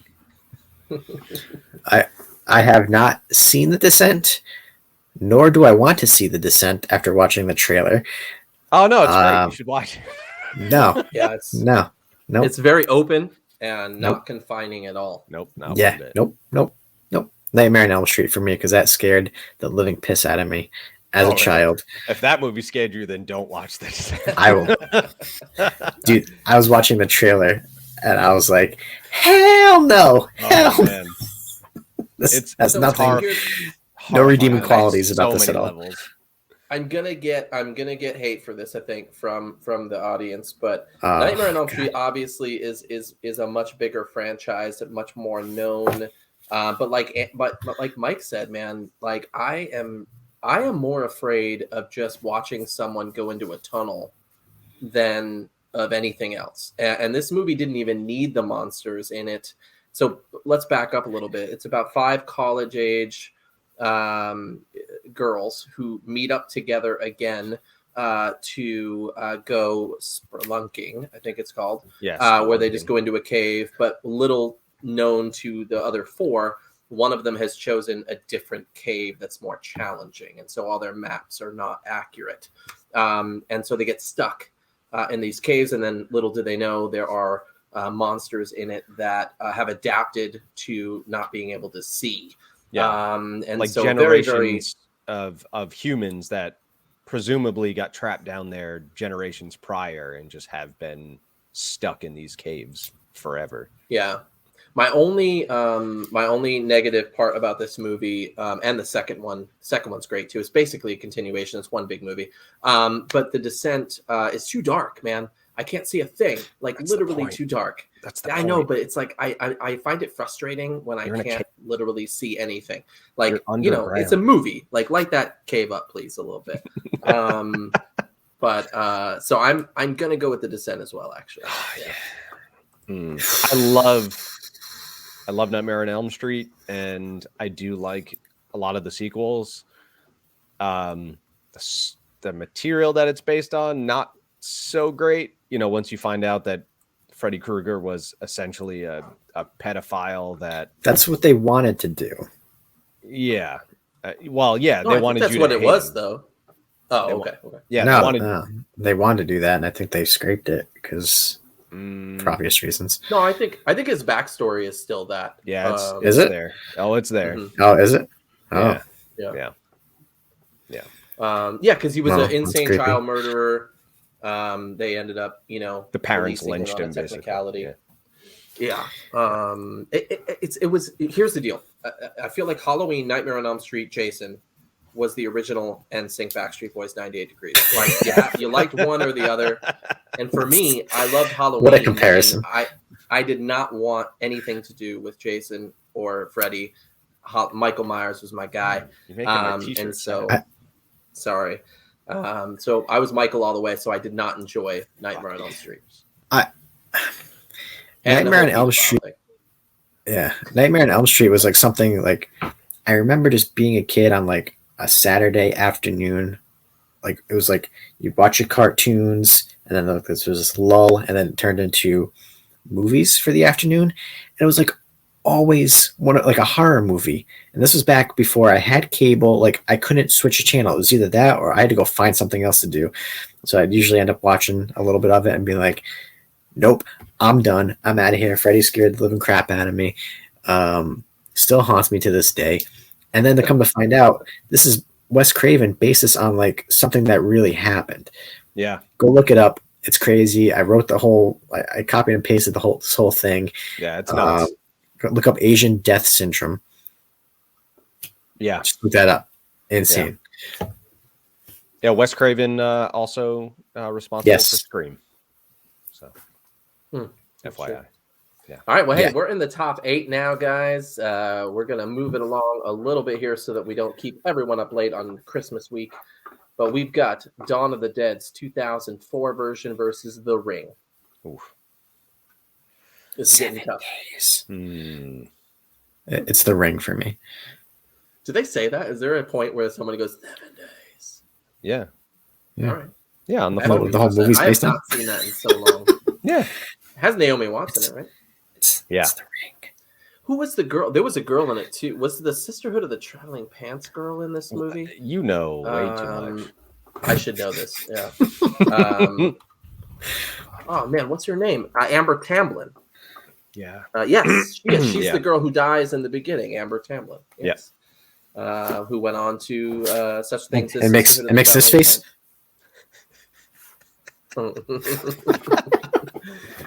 I have not seen The Descent, nor do I want to see The Descent after watching the trailer. Oh no, it's great. You should watch it. No. Yeah, it's no. It's very open and not confining at all. Nope. Nope. Nightmare on Elm Street for me, because that scared the living piss out of me as a child. If that movie scared you, then don't watch this. I will. Dude, I was watching the trailer and I was like, hell no. Man. That's nothing. No redeeming qualities about this at all. Levels. I'm gonna get hate for this, I think, from the audience. But Nightmare on Elm Street obviously is a much bigger franchise, much more known. But like Mike said, man, like I am more afraid of just watching someone go into a tunnel than of anything else. And this movie didn't even need the monsters in it. So let's back up a little bit. It's about 5 college-age girls who meet up together again to go spelunking, I think it's called. Yes. Where they just go into a cave, but little known to the other 4. One of them has chosen a different cave that's more challenging, and so all their maps are not accurate. And so they get stuck in these caves, and then little do they know there are monsters in it that have adapted to not being able to see. Yeah, and like so generations of humans that presumably got trapped down there generations prior and just have been stuck in these caves forever. Yeah. My only negative part about this movie, and the second one's great too. It's basically a continuation. It's one big movie. But The Descent is too dark, man. I can't see a thing. Like, that's literally too dark. That's the I point. know, but it's like I find it frustrating when I can't literally see anything. Like, it's a movie. Like, light that cave up, please, a little bit. But so I'm gonna go with The Descent as well. Actually, yeah. I love Nightmare on Elm Street, and I do like a lot of the sequels. The material that it's based on, not so great. You know, once you find out that Freddy Krueger was essentially a pedophile, that's what they wanted to do. Yeah. They I wanted think that's you what to it hate was, him. though. Oh, okay. Yeah, No, they wanted. they wanted to do that, and I think they scraped it because for obvious reasons. No, I think his backstory is still that. Yeah, Is it there? Oh, it's there. Mhm. Oh, is it? Oh, Yeah. Because he was Well, an insane that's creepy. child murderer. They ended up, The parents releasing lynched on a him, basically. technicality. Yeah. It was. Here's the deal. I feel like Halloween, Nightmare on Elm Street, Jason was the original NSYNC Backstreet Boys 98 Degrees. Like, you liked one or the other. And for me, I loved Halloween. What a comparison. I did not want anything to do with Jason or Freddy. Michael Myers was my guy. You're making my t-shirt. And so, sorry. So I was Michael all the way, so I did not enjoy Nightmare on Elm Street. Nightmare on Elm Street. Yeah, Nightmare on Elm Street was like something like I remember just being a kid on like a Saturday afternoon. Like it was like you'd watch your cartoons, and then like, this was this lull, and then it turned into movies for the afternoon. And it was like always like a horror movie. And this was back before I had cable. Like I couldn't switch a channel. It was either that or I had to go find something else to do. So I'd usually end up watching a little bit of it and be like, nope, I'm done. I'm out of here. Freddy scared the living crap out of me. Still haunts me to this day. And then to come to find out, this is Wes Craven based this on like something that really happened. Yeah. Go look it up. It's crazy. I wrote I copied and pasted this whole thing. Yeah, it's nuts. Look up Asian death syndrome. Yeah. Just look that up. Insane. Yeah, Wes Craven also responsible for Scream. So, FYI. Yeah. All right. Well, hey, we're in the top 8 now, guys. We're going to move it along a little bit here so that we don't keep everyone up late on Christmas week. But we've got Dawn of the Dead's 2004 version versus The Ring. Oof. This is getting tough. It's The Ring for me. Do they say that? Is there a point where somebody goes 7 days? Yeah. All right. Yeah, on the whole movie's based on. I have not seen that in so long. Yeah. It has Naomi Watts in it, right? It's The Ring. Who was the girl? There was a girl in it too. Was the Sisterhood of the Traveling Pants girl in this movie? You know way too much. I should know this. Yeah. Oh man, what's her name? Amber Tamblyn. Yeah. Yes, she's Yeah. the girl who dies in the beginning. Amber Tamblyn. Yes. Who went on to such things as It makes this face.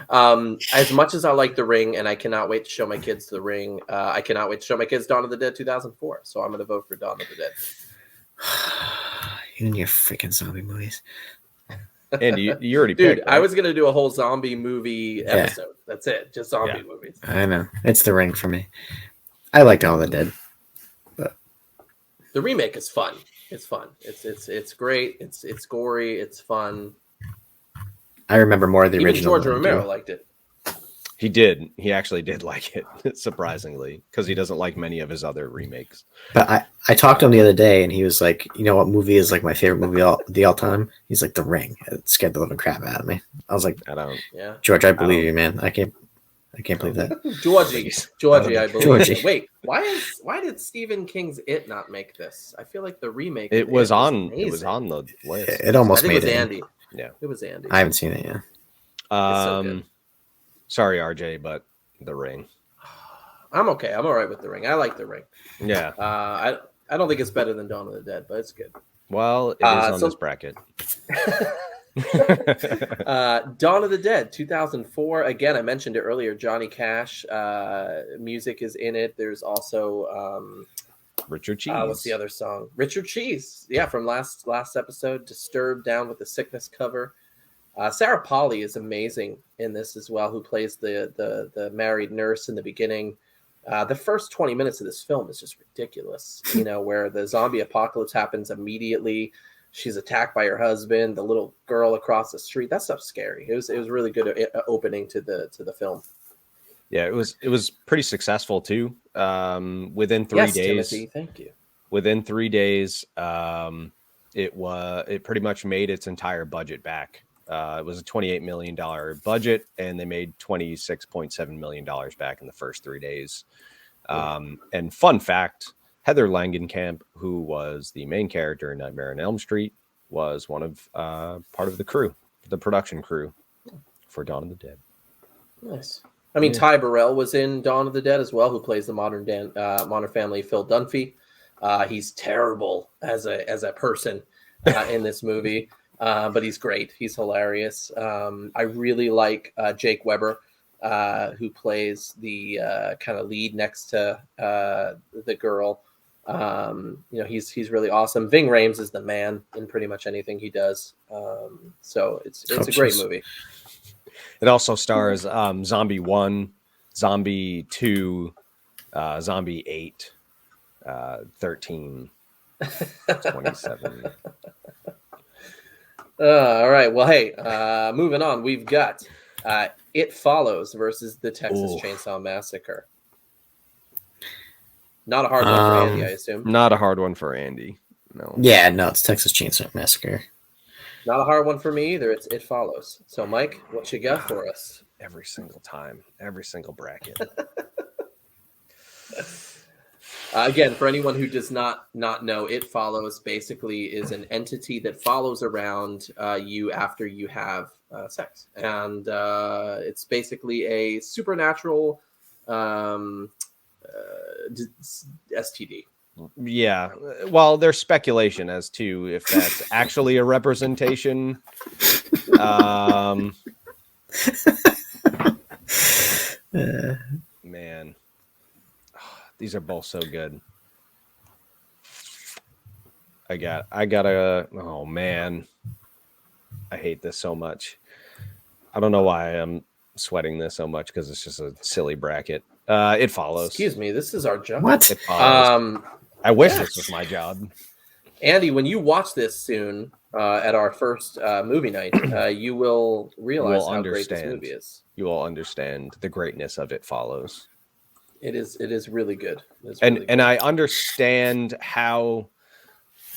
As much as I like The Ring, and I cannot wait to show my kids The Ring, I cannot wait to show my kids Dawn of the Dead 2004. So I'm going to vote for Dawn of the Dead. You and your freaking zombie movies. And you already Dude, picked, I right? was going to do a whole zombie movie episode. That's it. Just zombie movies. I know. It's The Ring for me. I like Dawn of the Dead. But the remake is fun. It's fun. It's great. It's gory. It's fun. I remember more of the Even original. George Romero liked it. He did. He actually did like it, surprisingly, because he doesn't like many of his other remakes. But I talked to him the other day, and he was like, "You know what movie is like my favorite movie all time?" He's like, "The Ring." It scared the living crap out of me. I was like, I don't. Yeah. George, I believe you, man. I can't believe that. Georgie, I believe. Georgie. Wait, why did Stephen King's It not make this? I feel like the remake. It of was on. amazing. It was on the list. It almost I think made it was it. Andy. Yeah, it was Andy. I haven't seen it yet. so good. Sorry, RJ, but The Ring. I'm okay. I'm all right with The Ring. I like The Ring. Yeah. I don't think it's better than Dawn of the Dead, but it's good. Well, it is on this bracket. Dawn of the Dead, 2004. Again, I mentioned it earlier. Johnny Cash music is in it. There's also Richard Cheese. What's the other song? Richard Cheese. Yeah, from last episode. Disturbed, Down with the Sickness cover. Sarah Polley is amazing in this as well, who plays the married nurse in the beginning. The first 20 minutes of this film is just ridiculous, where the zombie apocalypse happens immediately. she's attacked by her husband, the little girl across the street. That stuff's scary. It was really good opening to the film. Yeah, it was pretty successful too. Within 3 days, Timothy, thank you. Within 3 days, it pretty much made its entire budget back. It was a $28 million budget, and they made $26.7 million back in the first 3 days. And fun fact, Heather Langenkamp, who was the main character in Nightmare on Elm Street, was one of part of the production crew for Dawn of the Dead. Nice. I mean, Ty Burrell was in Dawn of the Dead as well, who plays the Modern Family Phil Dunphy. He's terrible as a person in this movie, but he's great. He's hilarious. I really like Jake Weber, who plays the kind of lead next to the girl. He's really awesome. Ving Rhames is the man in pretty much anything he does. So it's a great movie. It also stars Zombie 1, Zombie 2, Zombie 8, 13, 27. All right. Well, hey, moving on. We've got It Follows versus the Texas Chainsaw Massacre. Not a hard one for Andy, I assume. Not a hard one for Andy. No. Yeah, no, it's Texas Chainsaw Massacre. Not a hard one for me either. It Follows. So, Mike, what you got for us? Every single time, every single bracket. Again, for anyone who does not know, It Follows basically is an entity that follows around you after you have sex. And it's basically a supernatural STD. Yeah. Well, there's speculation as to if that's actually a representation. Man. These are both so good. I gotta, oh man. I hate this so much. I don't know why I'm sweating this so much because it's just a silly bracket. It Follows. Excuse me, this is our job. What? It Follows. I wish this was my job. Andy, when you watch this soon at our first movie night, you will realize how great this movie is. You will understand the greatness of It Follows. It is really good. And I understand how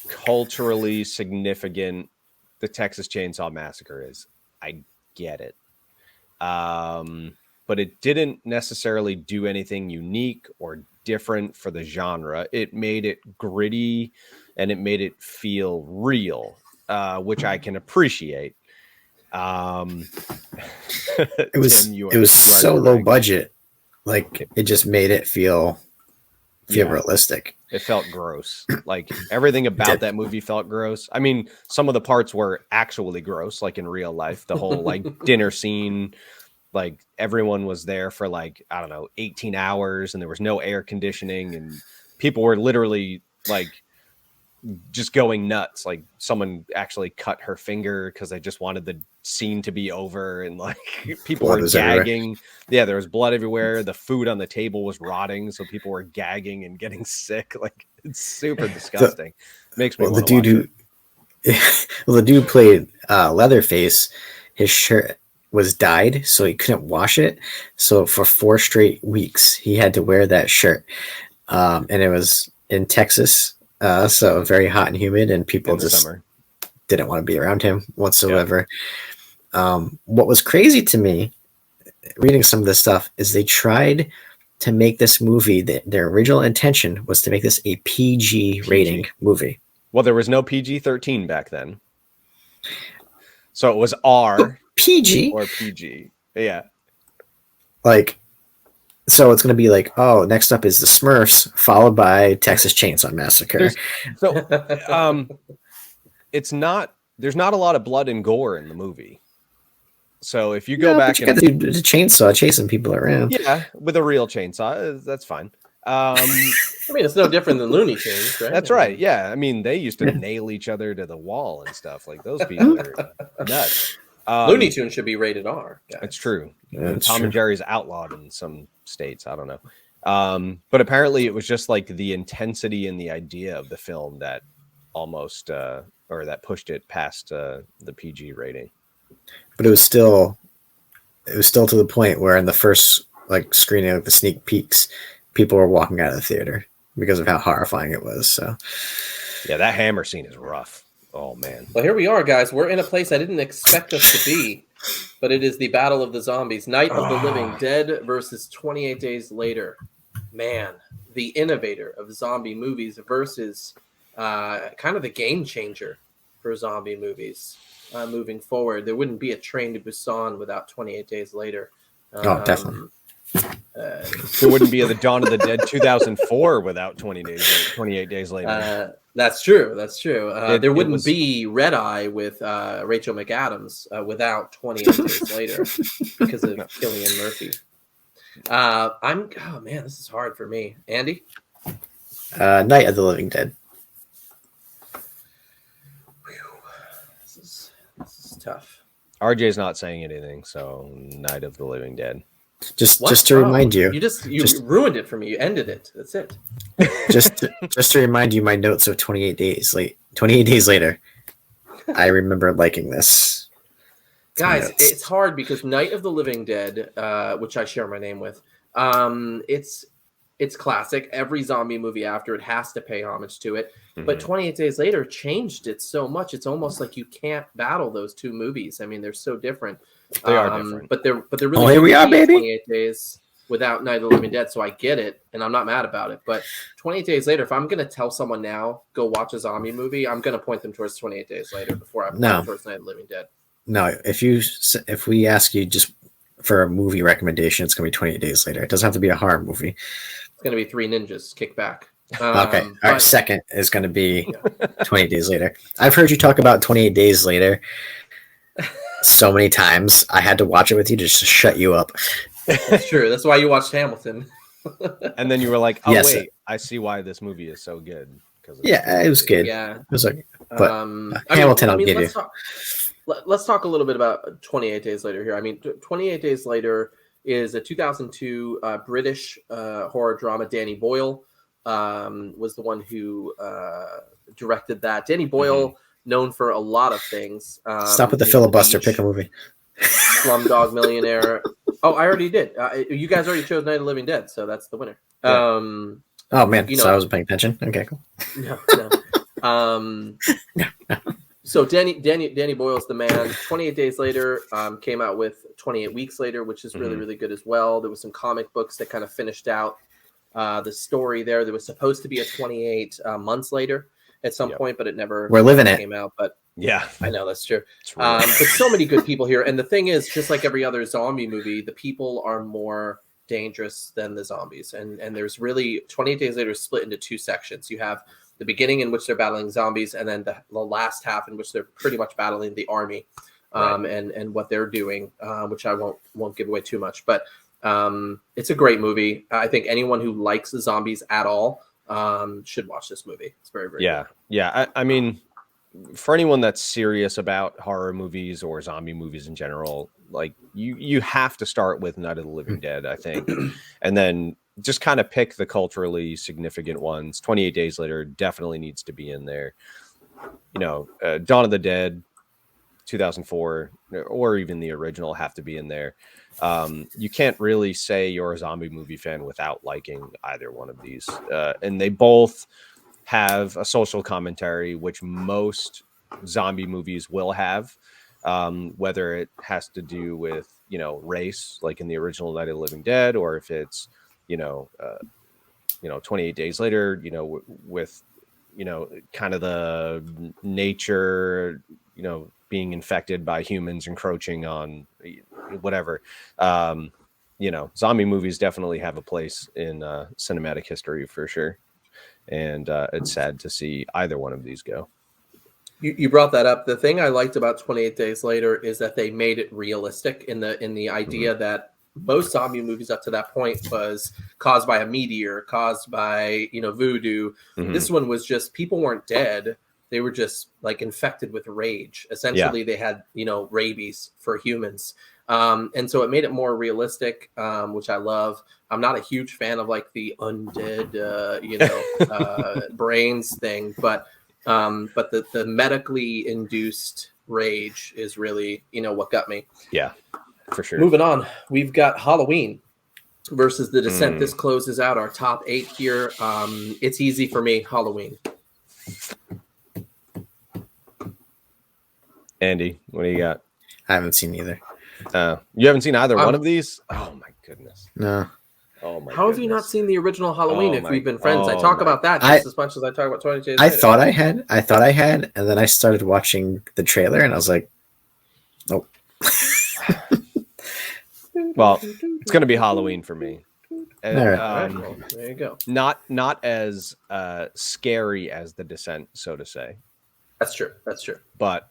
culturally significant the Texas Chainsaw Massacre is. I get it. But it didn't necessarily do anything unique or different for the genre. It made it gritty and it made it feel real, which I can appreciate. It was so low budget. Like it just made it feel realistic. It felt gross. Like everything about that movie felt gross. I mean, some of the parts were actually gross, like in real life. The whole like dinner scene, like everyone was there for like, I don't know, 18 hours and there was no air conditioning and people were literally like just going nuts. Like someone actually cut her finger because they just wanted the scene to be over and like people were gagging everywhere. Yeah, there was blood everywhere. The food on the table was rotting, so people were gagging and getting sick. Like it's super disgusting. Makes me want to watch it. Well, the dude played Leatherface. His shirt was dyed, so he couldn't wash it. So for 4 straight weeks, he had to wear that shirt. And it was in Texas, so very hot and humid, and people just didn't want to be around him whatsoever. Yeah. What was crazy to me, reading some of this stuff, is they tried to make this movie, their original intention was to make this a PG rating movie. Well, there was no PG-13 back then. So it was R. PG? Or PG. Yeah. Like, so it's going to be like, oh, next up is the Smurfs, followed by Texas Chainsaw Massacre. There's not a lot of blood and gore in the movie. So if you go back and got the chainsaw chasing people around. Yeah, with a real chainsaw, that's fine. I mean, it's no different than Looney Tunes, right? That's right. Yeah. I mean, they used to nail each other to the wall and stuff. Like those people are nuts. Looney Tunes should be rated R. Guys. It's true. Yeah, Tom and Jerry's outlawed in some states. I don't know. But apparently it was just like the intensity and the idea of the film that almost or that pushed it past the PG rating. But it was still to the point where in the first like screening of the sneak peeks, people were walking out of the theater because of how horrifying it was. So yeah, that hammer scene is rough. Oh man. Well, here we are, guys. We're in a place I didn't expect us to be, but it is the Battle of the Zombies. Night of the Living Dead versus 28 Days Later. Man, the innovator of zombie movies versus kind of the game changer for zombie movies moving forward. There wouldn't be a Train to Busan without 28 Days Later. definitely. There wouldn't be the Dawn of the Dead 2004 without 28 Days Later. That's true. That's true. There wouldn't was... be Red Eye with Rachel McAdams without 28 Days Later because of Cillian Murphy. Oh man, this is hard for me. Andy? Night of the Living Dead. This is tough. RJ's not saying anything, so Night of the Living Dead. Just to remind you, you ruined it for me. You ended it. That's it. just to remind you, my notes of 28 Days Later. I remember liking this. Guys, it's hard because Night of the Living Dead, which I share my name with, it's classic. Every zombie movie after it has to pay homage to it. Mm-hmm. But 28 Days Later changed it so much. It's almost like you can't battle those two movies. I mean, they're so different. They are different. But they're really here we are, baby. 28 Days without Night of the Living Dead, so I get it, and I'm not mad about it. But 28 Days Later, if I'm going to tell someone now, go watch a zombie movie, I'm going to point them towards 28 Days Later before I point them towards Night of the Living Dead. No, if we ask you just for a movie recommendation, it's going to be 28 Days Later. It doesn't have to be a horror movie. It's going to be Three Ninjas, Kick Back. Okay. Our second is going to be 28 Days Later. I've heard you talk about 28 Days Later so many times. I had to watch it with you just to shut you up. That's true. That's why you watched Hamilton. And then you were like, "Oh yes, wait, I see why this movie is so good." Yeah, it was good. Yeah, it was okay. But Hamilton, I'll give you. Let's talk a little bit about 28 Days Later here. I mean, 28 Days Later is a 2002 British horror drama. Danny Boyle was the one who directed that. Danny Boyle, known for a lot of things. Stop with the filibuster. Pick a movie. Slumdog Millionaire. Oh, I already did. You guys already chose Night of the Living Dead, so that's the winner. Yeah. Oh man, so I wasn't paying attention. Okay, cool. No. So Danny Boyle's the man. 28 Days Later came out with 28 Weeks Later, which is really, really good as well. There was some comic books that kind of finished out the story there. There was supposed to be a 28 months later at some point, but it never came out. But yeah, I know that's true. But so many good people here. And the thing is, just like every other zombie movie, the people are more dangerous than the zombies. And there's really 28 Days Later is split into two sections. You have the beginning in which they're battling zombies, and then the last half in which they're pretty much battling the army and what they're doing, which I won't give away too much. But it's a great movie. I think anyone who likes the zombies at all should watch this movie. It's very, very good. Yeah. I mean, for anyone that's serious about horror movies or zombie movies in general, like you have to start with Night of the Living Dead, I think, and then just kind of pick the culturally significant ones. 28 Days Later definitely needs to be in there. You know, Dawn of the Dead, 2004, or even the original have to be in there. You can't really say you're a zombie movie fan without liking either one of these. And they both have a social commentary, which most zombie movies will have, whether it has to do with, race, like in the original Night of the Living Dead, or if it's, 28 Days Later, with, kind of the nature, being infected by humans encroaching on whatever. Zombie movies definitely have a place in cinematic history for sure. And it's sad to see either one of these go. You brought that up. The thing I liked about 28 Days Later is that they made it realistic in the idea that most zombie movies up to that point was caused by a meteor, caused by, voodoo. This one was just, people weren't dead. They were just like infected with rage. Essentially, they had, rabies for humans. And so it made it more realistic, which I love. I'm not a huge fan of like the undead, brains thing, but But the medically induced rage is really, what got me. Yeah, for sure. Moving on, we've got Halloween versus The Descent. This closes out our top 8 here. It's easy for me, Halloween. Andy, what do you got? I haven't seen either. You haven't seen either one of these? Oh my goodness. No. Oh my. How have you not seen the original Halloween? If we've been friends, I talk about that just as much as I talk about 20 Days I Later. thought I had, and then I started watching the trailer, and I was like, nope. Well, it's going to be Halloween for me. All right. All right, well, there you go. Not as scary as The Descent, so to say. That's true. But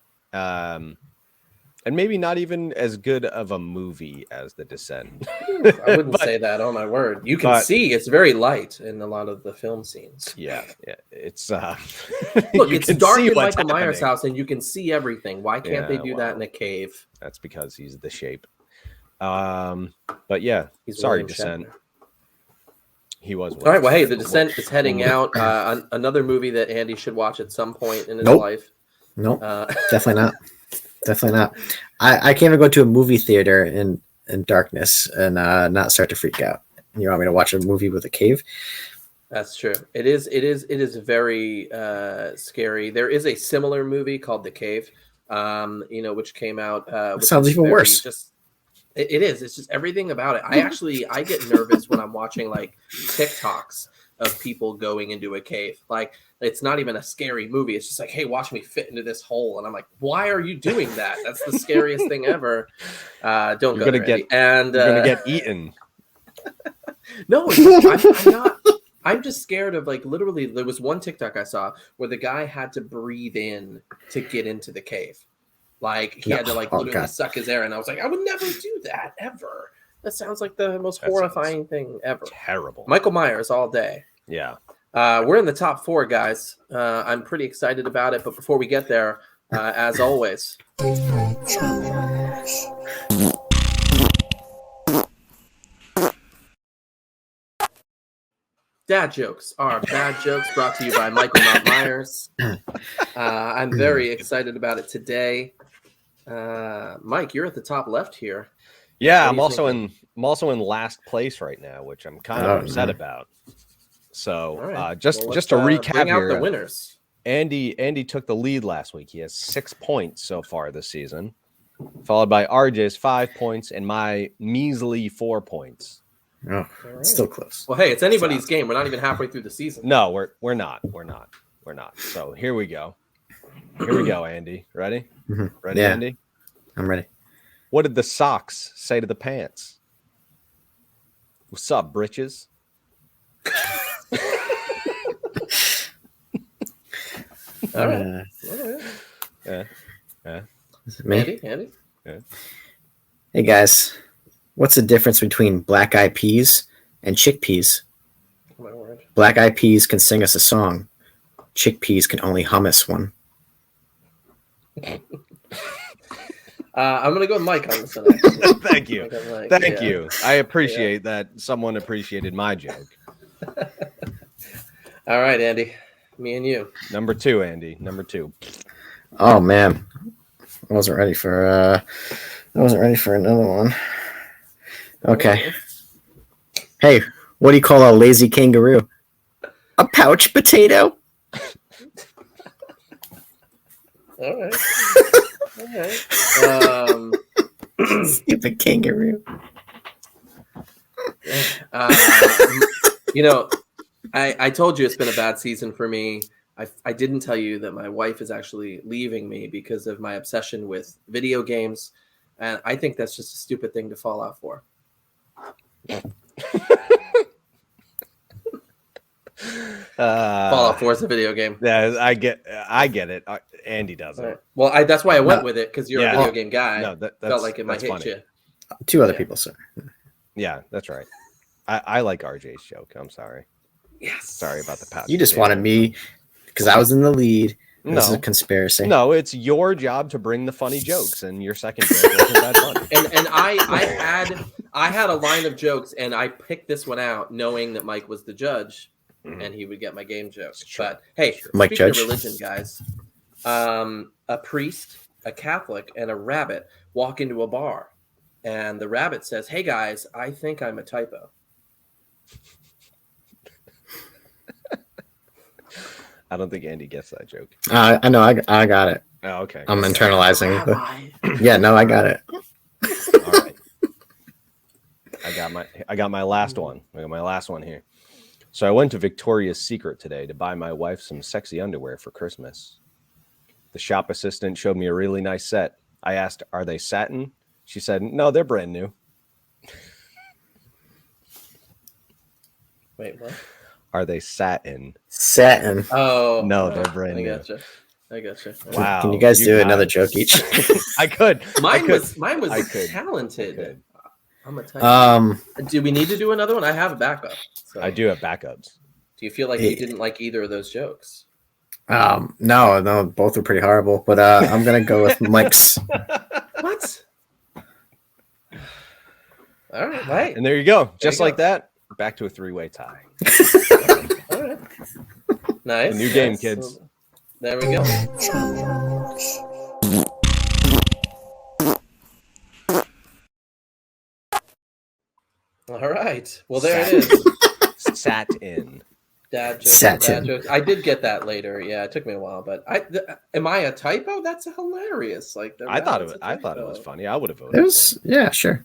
and maybe not even as good of a movie as The Descent. I wouldn't say that. Oh my word! You can see it's very light in a lot of the film scenes. Yeah. It's look, it's dark in Michael Myers' house, and you can see everything. Why can't they do that in a cave? That's because he's the shape. But yeah, sorry, Descent. He was. All right. Well, hey, The Descent is heading out. Another movie that Andy should watch at some point in his life. Nope. Definitely not. Definitely not. I can't even go to a movie theater in darkness and not start to freak out. You want me to watch a movie with a cave? That's true. It is very scary. There is a similar movie called The Cave, which came out. Which sounds even worse. It is. It's just everything about it. I get nervous when I'm watching like TikToks of people going into a cave. Like, it's not even a scary movie. It's just like, hey, watch me fit into this hole. And I'm like, why are you doing that? That's the scariest thing ever. Don't you're go gonna there, get Andy. And you're gonna get eaten. No, I'm not. I'm just scared of, like, literally there was one TikTok I saw where the guy had to breathe in to get into the cave. Like, he had to literally suck his air, and I was like, I would never do that ever. That sounds like the most horrifying thing ever. Terrible. Michael Myers all day. Yeah. We're in the top 4, guys. I'm pretty excited about it, but before we get there, as always, dad jokes are bad jokes, brought to you by Michael Not Myers. I'm very excited about it today. Mike, you're at the top left here. Yeah, I'm also in last place right now, which I'm kind of upset about. So right. just to recap bring out here, the winners. Andy took the lead last week. He has 6 points so far this season, followed by RJ's 5 points and my measly 4 points. Oh, it's still close. Well, hey, it's anybody's game. We're not even halfway through the season. No, we're not. So here we go. Andy. Ready? Mm-hmm. Ready, yeah. Andy? I'm ready. What did the socks say to the pants? What's up, britches? All right. Yeah. Me? Andy? Yeah. Hey, guys. What's the difference between black eyed peas and chickpeas? Oh, my word. Black eyed peas can sing us a song. Chickpeas can only hum us one. I'm going to go with Mike on this one, actually. Thank you. Thank you. I appreciate that someone appreciated my joke. All right, Andy. Me and you. Number 2, Andy. Number 2. Oh, man. I wasn't ready for another one. Okay. Hey, what do you call a lazy kangaroo? A pouch potato? All right. Stupid kangaroo. I told you it's been a bad season for me. I didn't tell you that my wife is actually leaving me because of my obsession with video games. And I think that's just a stupid thing to fall out for. Fallout 4 is a video game. Yeah, I get it. Andy doesn't. Right. Well, that's why I went with it, because you're a video game guy. No, felt like it might hit funny. you. 2 other people, sir. Yeah, that's right. I like RJ's joke. I'm sorry. Yes. Sorry about the past. You just wanted me because I was in the lead. This is a conspiracy. No, it's your job to bring the funny jokes, and your second joke wasn't that funny. And I had a line of jokes, and I picked this one out knowing that Mike was the judge. and he would get my game joke. Sure. But hey, Mike speaking Judge. of religion, guys, a priest, a Catholic, and a rabbit walk into a bar, and the rabbit says, "Hey guys, I think I'm a typo." I don't think Andy gets that joke. I know. I got it. Oh, okay. I'm internalizing. Rabbi. Yeah, no, I got it. All right. I got my last one. I got my last one here. So I went to Victoria's Secret today to buy my wife some sexy underwear for Christmas. The shop assistant showed me a really nice set. I asked, "Are they satin?" She said, "No, they're brand new." Wait, what? Are they satin? Satin. Oh No, they're brand new. I gotcha. Wow. Can you guys do got another it. joke each? I could. Mine I could. was I could. talented. I'm a typo. Um, Do we need to do another one? I have a backup. So. I do have backups. Do you feel like you didn't like either of those jokes? no, both are pretty horrible. But I'm gonna go with Mike's. What? All right. And there you go. There Just you like go. that, back to a three-way tie. All right. Nice. New game, Yes. kids. There we go. All right. Well, there it is. Sat in. Dad jokes. Satin. Dad jokes. I did get that later. Yeah, it took me a while, but am I a typo? That's hilarious. Like I thought it rabbit's a was typo. funny. I would have voted. It was, yeah, sure.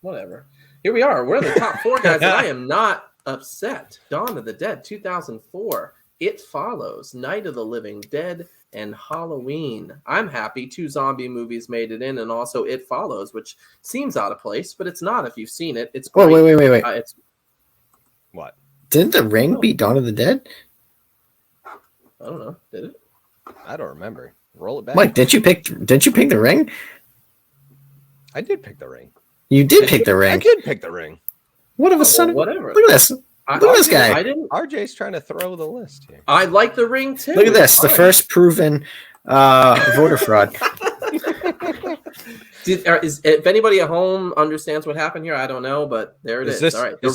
Whatever. Here we are. We're in the top 4, guys, and I am not upset. Dawn of the Dead, 2004. It Follows, Night of the Living Dead, and Halloween. I'm happy 2 zombie movies made it in, and also It Follows, which seems out of place, but it's not if you've seen it. It's great. Oh, wait. It's What? Didn't The Ring beat Dawn of the Dead? I don't know. Did it? I don't remember. Roll it back. Mike, didn't you pick The Ring? I did pick the ring. You did pick The Ring. I did pick the ring. What of a Oh, son? well, whatever. Look at this. Look at this guy. I didn't. RJ's trying to throw the list here. I like The Ring too. Look at this. The Fine. first proven voter fraud. If anybody at home understands what happened here, I don't know, but there it is. This, All right. is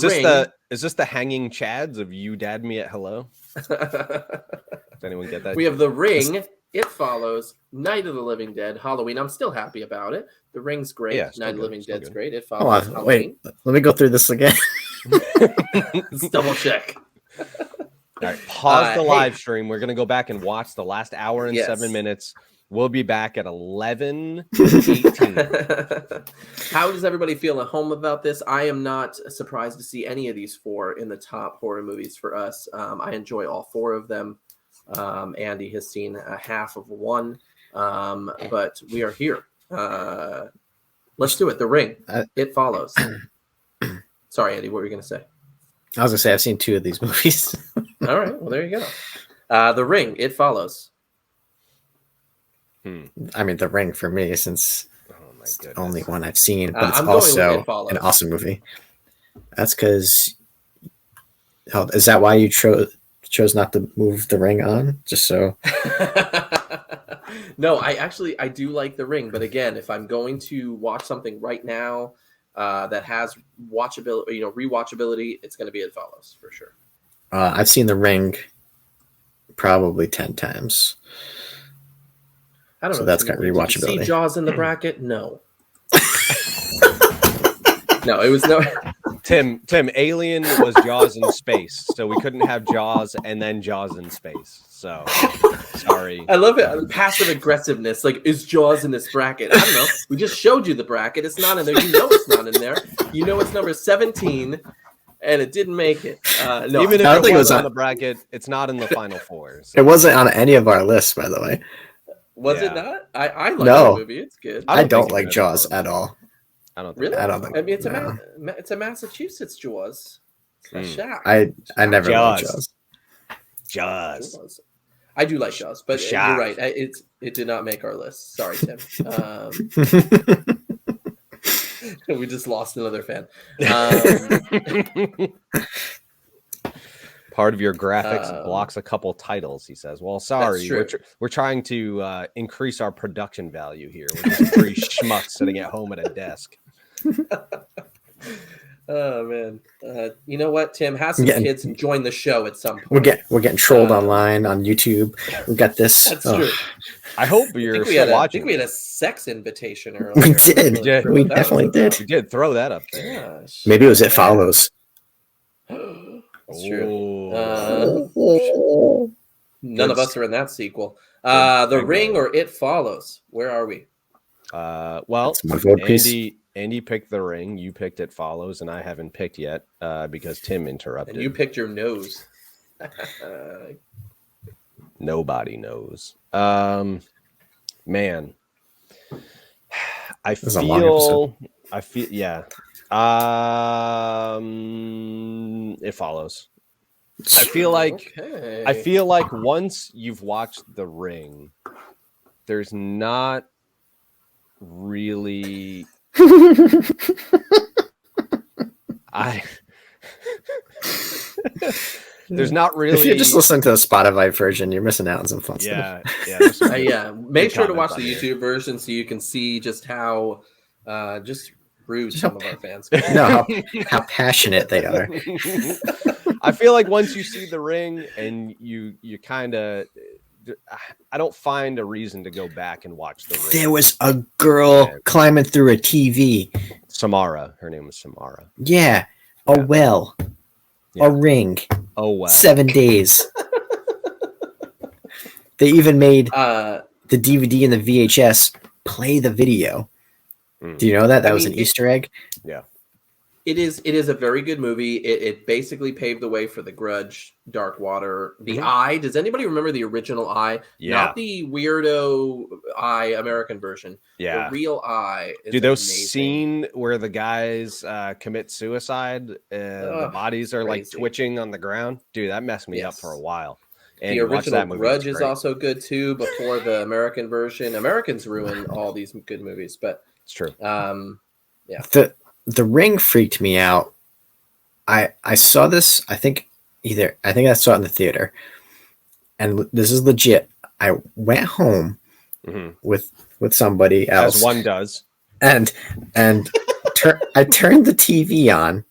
this the hanging chads of You Dad Me at Hello? Ring. Does anyone get that? We have The Ring, It Follows, Night of the Living Dead, Halloween. I'm still happy about it. The Ring's great. Yeah, still Night of the good, Living still Dead's good. great. It Hold Follows. on. Halloween. Wait. Let me go through this again. Let's double check. All right, pause the hey. live stream. We're gonna go back and watch the last hour and Yes. 7 minutes. We'll be back at 11:18. How does everybody feel at home about this? I am not surprised to see any of these 4 in the top horror movies for us. I enjoy all 4 of them. Andy has seen a half of one, but we are here. Let's do it. The Ring. It Follows. Sorry, Andy. What were you going to say? I was gonna say I've seen 2 of these movies. All right. Well, there you go. The Ring. It Follows. I mean, The Ring for me, since Oh my it's the goodness. only one I've seen, but it's I'm going with also It Follows. an awesome movie. That's because. Oh, is that why you chose not to move The Ring on? Just so. No, I do like The Ring, but again, if I'm going to watch something right now that has watchability, rewatchability, it's going to be It Follows for sure. I've seen The Ring probably 10 times. I don't So know. that's Tim, got did you rewatchability. See Jaws in the bracket? No. No, it was no. Tim, Alien was Jaws in space, so we couldn't have Jaws and then Jaws in space. So sorry. I love it. Passive aggressiveness. Like, is Jaws in this bracket? I don't know. We just showed you the bracket. It's not in there. You know it's not in there. You know it's number 17, and it didn't make it. No, Even if I don't it think it was was on on- the bracket, it's not in the final 4. So. It wasn't on any of our lists, by the way. was Yeah. it not? I like No. the movie. It's good. I I don't don't think like it's Jaws bad. at all. I don't think Really? I don't think. I mean, it's no. it's a Massachusetts Jaws. It's a shack. I never liked Jaws. Jaws. Jaws. I do like Jaws, but Shack. you're right. It did not make our list. Sorry, Tim. We just lost another fan. Part of your graphics Um, blocks a couple titles, he says. Well, sorry, true. we're trying to increase our production value here. We're just 3 schmucks sitting at home at a desk. Oh man, you know what, Tim? Have some Getting- kids and join the show at some point. We're getting trolled online on YouTube. We got this. That's Oh, true. I hope I you're think we still had a, I watching. think we had a sex invitation earlier. We did. Yeah. We definitely did. We did throw that up there. Gosh. Maybe it was It Follows. That's true. Oh. None Good of us are in that sequel. Good The segue. Ring or It Follows? Where are we? Well, That's my vote piece. Andy picked The Ring. You picked It Follows, and I haven't picked yet because Tim interrupted. And you picked your nose. Nobody knows. Man, is a long episode. yeah. It Follows. I feel like Okay. I feel like once you've watched The Ring, there's not really there's not really. If you're just listening to the Spotify version, you're missing out on some fun stuff. there's some good- Yeah. Make good sure to watch comments the on YouTube version so you can see just how just rude some of our fans. No, how passionate they are. I feel like once you see The Ring and you kind of, I don't find a reason to go back and watch The Ring. There was a girl Yeah. climbing through a TV. Samara, her name was Samara. Yeah. A Yeah. well. Yeah. A ring. Oh wow. 7 days. They even made the DVD and the VHS play the video. Mm. Do you know that? That I was mean, an Easter egg. Yeah. It is a very good movie. It basically paved the way for The Grudge, Dark Water, The Mhm. Eye. Does anybody remember the original Eye? Yeah. Not the weirdo Eye American version. Yeah. The real Eye. Is Dude, those amazing. scene where the guys commit suicide, the Ugh, bodies are like crazy. twitching on the ground. Dude, that messed me up Yes. for a while. And The you watch original that movie, Grudge it's is great. also good too. Before the American version, Americans ruin all these good movies. But It's true. The Ring freaked me out. I saw this. I think I saw it in the theater, and this is legit. I went home Mhm. with somebody else, As one does. and I turned the TV on,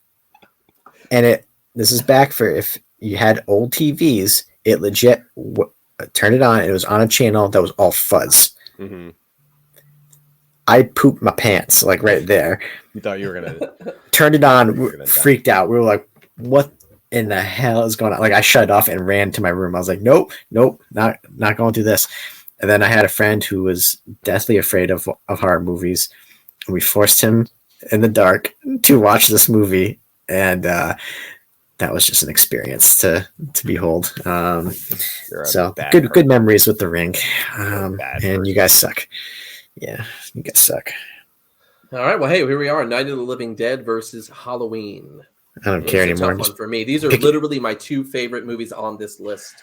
and this is back for if you had old TVs. It legit turned it on, and it was on a channel that was all fuzz. Mhm. I pooped my pants like right there. You thought you were gonna. Turned it on, You're gonna die. freaked out. We were like, "What in the hell is going on?" Like I shut it off and ran to my room. I was like, "Nope, not going through this." And then I had a friend who was deathly afraid of horror movies, and we forced him in the dark to watch this movie, and that was just an experience to behold. You're a So bad good person. memories with The Ring, bad and you guys suck. Yeah, you guys suck. all right, well, hey, here we are: Night of the Living Dead versus Halloween. I don't This care is a anymore. tough one for me. These are pick it. literally my two favorite movies on this list.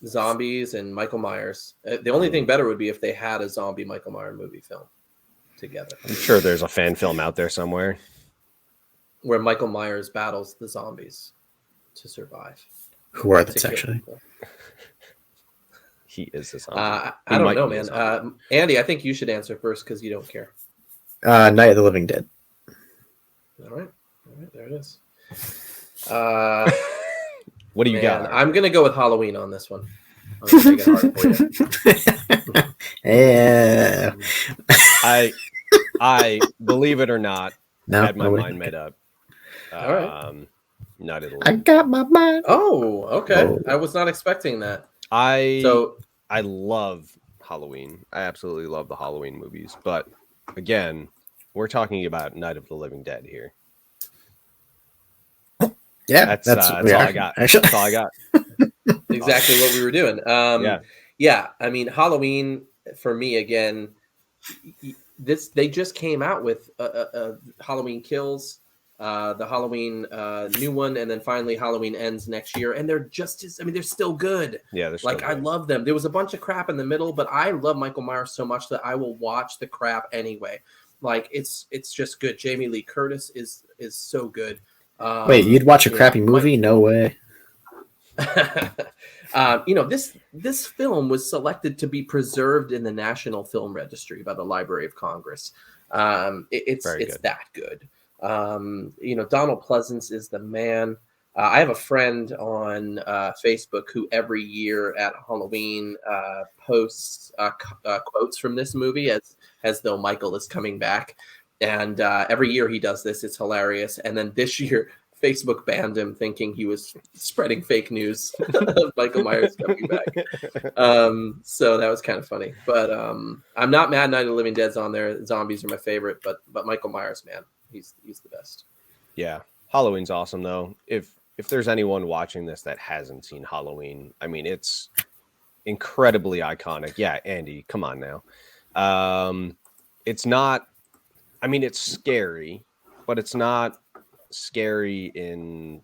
Zombies and Michael Myers. The only thing better would be if they had a zombie Michael Myers movie film together, I'm sure there's a fan film out there somewhere. where Michael Myers battles the zombies to survive. Who are to those kill actually? people. He is a zombie. I He don't might know, be a man. zombie. Andy, I think you should answer first because you don't care. Night of the Living Dead. All right, there it is. What do you Man, got? I'm gonna go with Halloween on this one. I'm gonna make it hard for you. Yeah. I believe it or not, No, had my I wouldn't. mind made up. All right. Not at all. I got my mind. Oh, okay. Oh. I was not expecting that. I So love Halloween. I absolutely love the Halloween movies. But again, we're talking about Night of the Living Dead here. Yeah, That's we all are, I got. Actually, That's all I got. exactly what we were doing. Yeah. I mean, Halloween for me again. They just came out with Halloween Kills, the Halloween new one, and then finally Halloween Ends next year, and they're they're still good. Yeah, there's Like I love them. There was a bunch of crap in the middle, but I love Michael Myers so much that I will watch the crap anyway. Like it's just good. Jamie Lee Curtis is so good. wait, you'd watch a yeah, crappy movie? No way. This film was selected to be preserved in the National Film Registry by the Library of Congress. It's Very good. that good. Donald Pleasance is the man. I have a friend on Facebook who every year at Halloween posts quotes from this movie as though Michael is coming back. And every year he does this. It's hilarious. And then this year, Facebook banned him, thinking he was spreading fake news of Michael Myers coming back. So that was kind of funny. But I'm not mad Night of the Living Dead's on there. Zombies are my favorite, but Michael Myers, man, he's the best. Yeah, Halloween's awesome though. If there's anyone watching this that hasn't seen Halloween, I mean, it's incredibly iconic. Yeah, Andy, come on now. It's not. I mean, it's scary, but it's not scary in,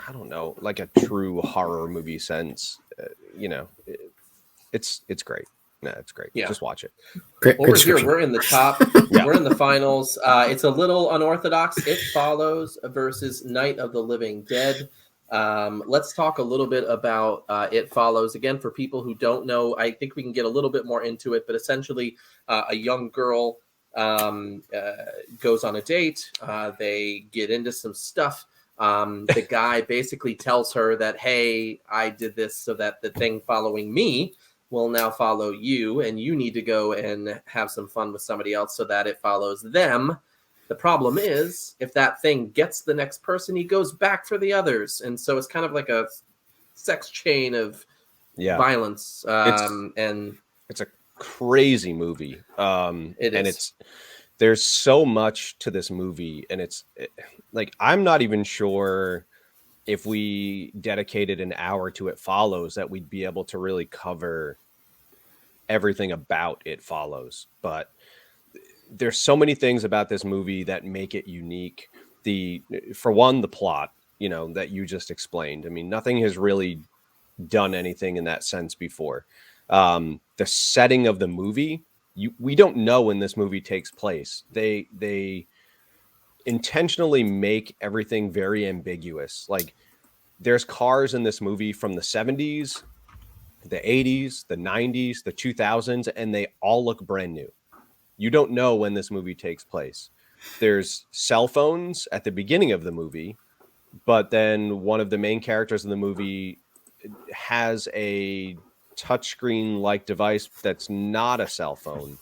I don't know, like a true horror movie sense. It's great. No, it's great. Yeah. Just watch it. Great here, we're in the top. Yeah. We're in the finals. It's a little unorthodox. It Follows versus Night of the Living Dead. Let's talk a little bit about It Follows. Again, for people who don't know, I think we can get a little bit more into it, but essentially a young girl goes on a date. They get into some stuff. The guy basically tells her that, hey, I did this so that the thing following me will now follow you, and you need to go and have some fun with somebody else so that it follows them. The problem is, if that thing gets the next person, he goes back for the others. And so it's kind of like a sex chain of violence. And it's a crazy movie. There's so much to this movie, and I'm not even sure if we dedicated an hour to It Follows that we'd be able to really cover everything about It Follows. But there's so many things about this movie that make it unique. For one, the plot, that you just explained. I mean, nothing has really done anything in that sense before. The setting of the movie, we don't know when this movie takes place. They intentionally make everything very ambiguous. Like, there's cars in this movie from the 70s, the 80s, the 90s, the 2000s, and they all look brand new. You don't know when this movie takes place. There's cell phones at the beginning of the movie, but then one of the main characters in the movie has a touchscreen-like device that's not a cell phone.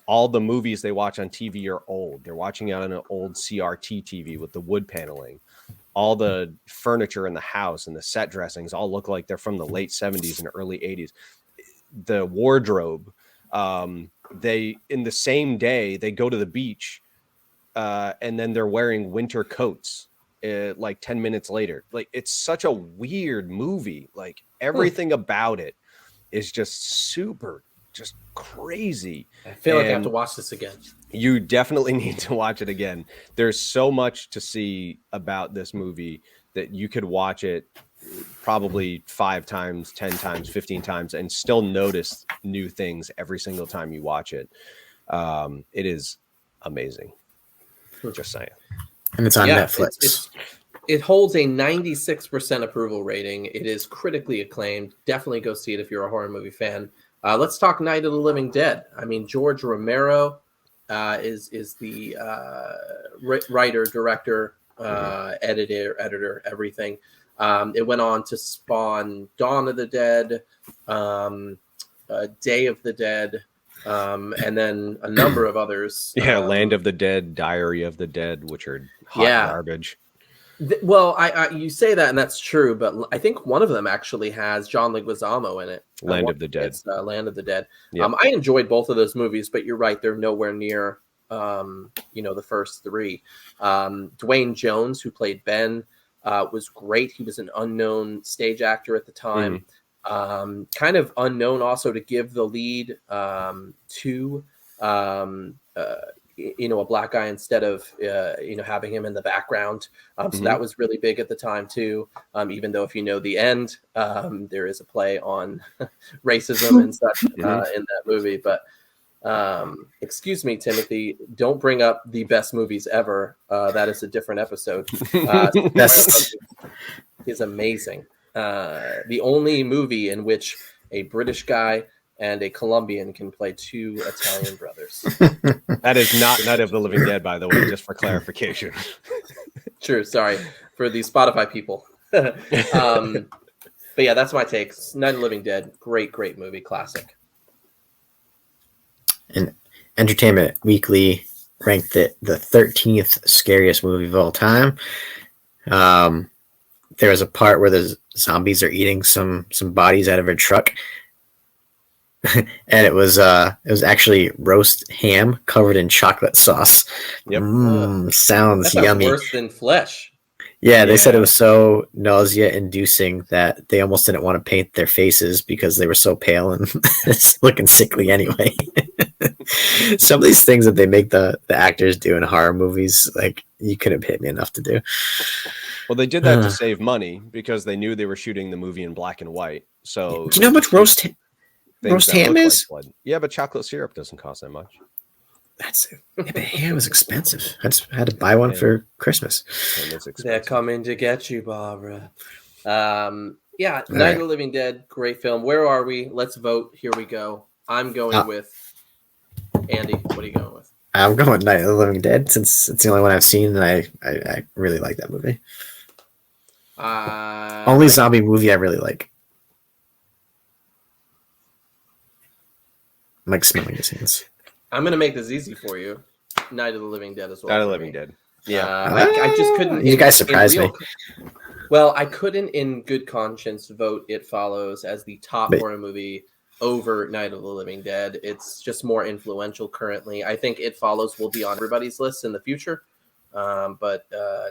All the movies they watch on TV are old. They're watching it on an old CRT TV with the wood paneling. All the furniture in the house and the set dressings all look like they're from the late 70s and early 80s. The wardrobe, in the same day, they go to the beach and then they're wearing winter coats like 10 minutes later. Like, it's such a weird movie. Like, everything about it is just super, just crazy. I feel like I have to watch this again. You definitely need to watch it again. There's so much to see about this movie that you could watch it probably 5 times, 10 times, 15 times, and still notice new things every single time you watch it. It is amazing. Just saying. And it's on Netflix. It holds a 96% approval rating. It is critically acclaimed. Definitely go see it if you're a horror movie fan. Let's talk Night of the Living Dead. I mean, George Romero is the writer, director, editor, everything. It went on to spawn Dawn of the Dead, Day of the Dead, and then a number of others. Land of the Dead, Diary of the Dead, which are hot garbage. Well, you say that, and that's true, but I think one of them actually has John Leguizamo in it. Land of the Dead. It's Land of the Dead. Yep. I enjoyed both of those movies, but you're right; they're nowhere near, the first 3. Dwayne Jones, who played Ben, was great. He was an unknown stage actor at the time, kind of unknown also to give the lead to a black guy instead of having him in the background. So that was really big at the time too. Even though if you know the end, there is a play on racism and such in that movie. But excuse me, Timothy, don't bring up the best movies ever. That is a different episode. Is amazing. The only movie in which a British guy and a Colombian can play two Italian brothers. That is not Night of the Living Dead, by the way, just for clarification. True. Sorry for the Spotify people. But yeah, that's my take. Night of the Living Dead, great movie, classic. And Entertainment Weekly ranked it the 13th scariest movie of all time. There was a part where the zombies are eating some bodies out of a truck, and it was actually roast ham covered in chocolate sauce. Yep. Sounds That's yummy. Worse than flesh. Yeah, they said it was so nausea-inducing that they almost didn't want to paint their faces because they were so pale and looking sickly anyway. Some of these things that they make the actors do in horror movies, like, you couldn't hit me enough to do. Well, they did that to save money because they knew they were shooting the movie in black and white. So do you know how much roast ham is? Like yeah, but chocolate syrup doesn't cost that much. But ham is expensive. I just had to buy one for Christmas. They're coming to get you, Barbara. Yeah, Night of the Living Dead, great film. Where are we? Let's vote. Here we go. I'm going with Andy. What are you going with? I'm going with Night of the Living Dead since it's the only one I've seen, and I really like that movie. Only zombie movie I really like. I'm like smelling his hands. I'm going to make this easy for you. Night of the Living Dead as well. Night of the Living Dead. Yeah. I just couldn't. You guys surprised me. Well, I couldn't in good conscience vote It Follows as the top horror movie over Night of the Living Dead. It's just more influential currently. I think It Follows will be on everybody's list in the future. But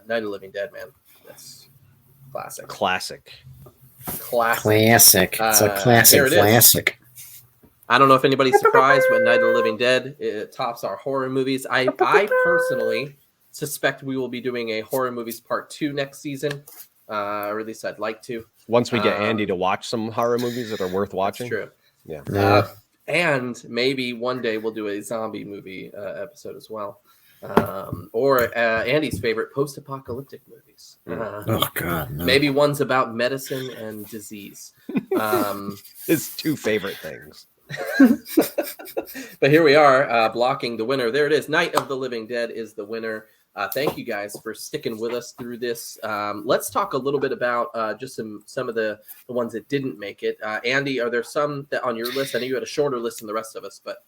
Night of the Living Dead, man, that's classic. Classic. It's a classic. I don't know if anybody's surprised, but Night of the Living Dead tops our horror movies. I personally suspect we will be doing a horror movies part 2 next season, or at least I'd like to. Once we get Andy to watch some horror movies that are worth watching. That's true. Yeah. And maybe one day we'll do a zombie movie episode as well. Or Andy's favorite post-apocalyptic movies. Oh God! No. Maybe one's about medicine and disease. His two favorite things. But here we are, blocking the winner. There it is. Night of the Living Dead is the winner. Thank you guys for sticking with us through this. Let's talk a little bit about just some of the ones that didn't make it. Andy, are there some that on your list? I know you had a shorter list than the rest of us, but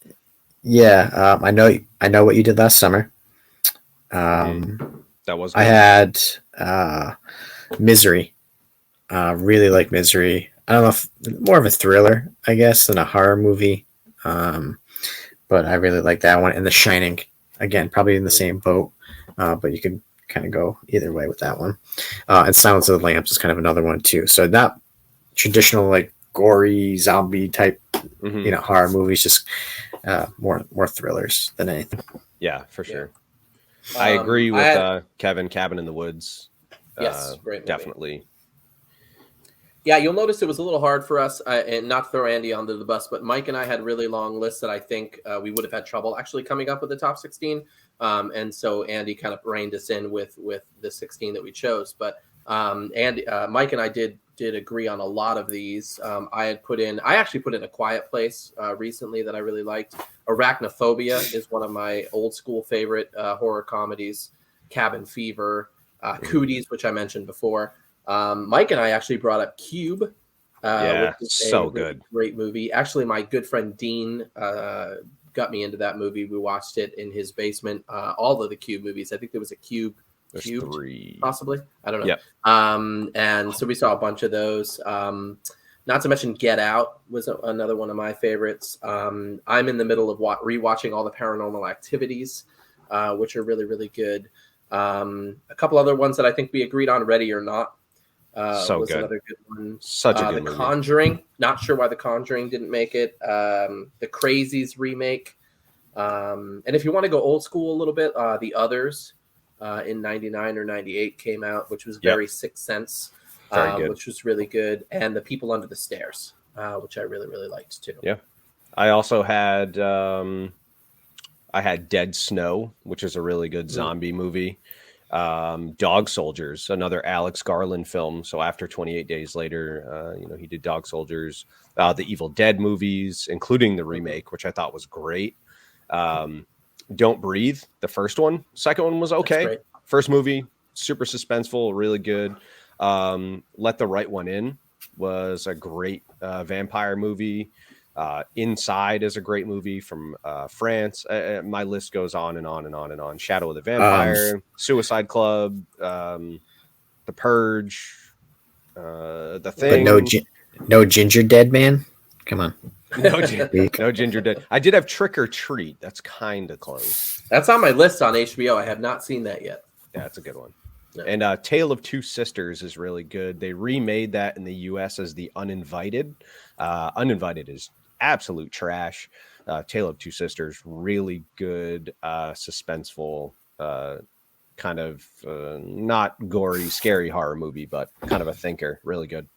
yeah, I know what you did last summer. That was good. I had Misery. Really like Misery. I don't know if more of a thriller, I guess, than a horror movie. But I really like that one. And The Shining, again, probably in the same boat. But you could kind of go either way with that one. And Silence of the Lambs is kind of another one too. So not traditional like gory zombie type, horror movies. Just more thrillers than anything. Yeah, for sure. I agree with Kevin. Cabin in the Woods. Yes, great movie. Definitely. Yeah, you'll notice it was a little hard for us, and not to throw Andy under the bus, but Mike and I had really long lists that I think we would have had trouble actually coming up with the top 16. And so Andy kind of reined us in with the 16 that we chose. But Mike and I did agree on a lot of these. I actually put in A Quiet Place recently that I really liked. Arachnophobia is one of my old school favorite horror comedies. Cabin Fever, Cooties, which I mentioned before. Mike and I actually brought up Cube. Which is so good. Great movie. Actually, my good friend Dean got me into that movie. We watched it in his basement. All of the Cube movies. I think there was a Cube. There's 3. Possibly. I don't know. Yep. And so we saw a bunch of those. Not to mention Get Out was another one of my favorites. I'm in the middle of rewatching all the Paranormal Activities, which are really, really good. A couple other ones that I think we agreed on, Ready or Not. Was good. Another good one. Such a good movie. The Conjuring. Not sure why The Conjuring didn't make it. The Crazies remake. And if you want to go old school a little bit, The Others in 99 or 98 came out, which was very Sixth Sense, which was really good. And The People Under the Stairs, which I really, really liked too. Yeah. I also had Dead Snow, which is a really good zombie movie. Dog Soldiers, another Alex Garland film. So after 28 Days Later, he did Dog Soldiers, the Evil Dead movies, including the remake, which I thought was great. Don't Breathe, the first one. Second one was okay. First movie, super suspenseful, really good. Let the Right One In was a great vampire movie. Inside is a great movie from France. My list goes on and on and on and on. Shadow of the Vampire, Suicide Club, The Purge, The Thing. But no Ginger Dead Man. Come on. No Ginger Dead. I did have Trick or Treat. That's kind of close. That's on my list on HBO. I have not seen that yet. Yeah, that's a good one. No. And Tale of Two Sisters is really good. They remade that in the U.S. as The Uninvited. Uninvited is absolute trash. Tale of Two Sisters, really good, suspenseful, kind of not gory, scary horror movie, but kind of a thinker. Really good.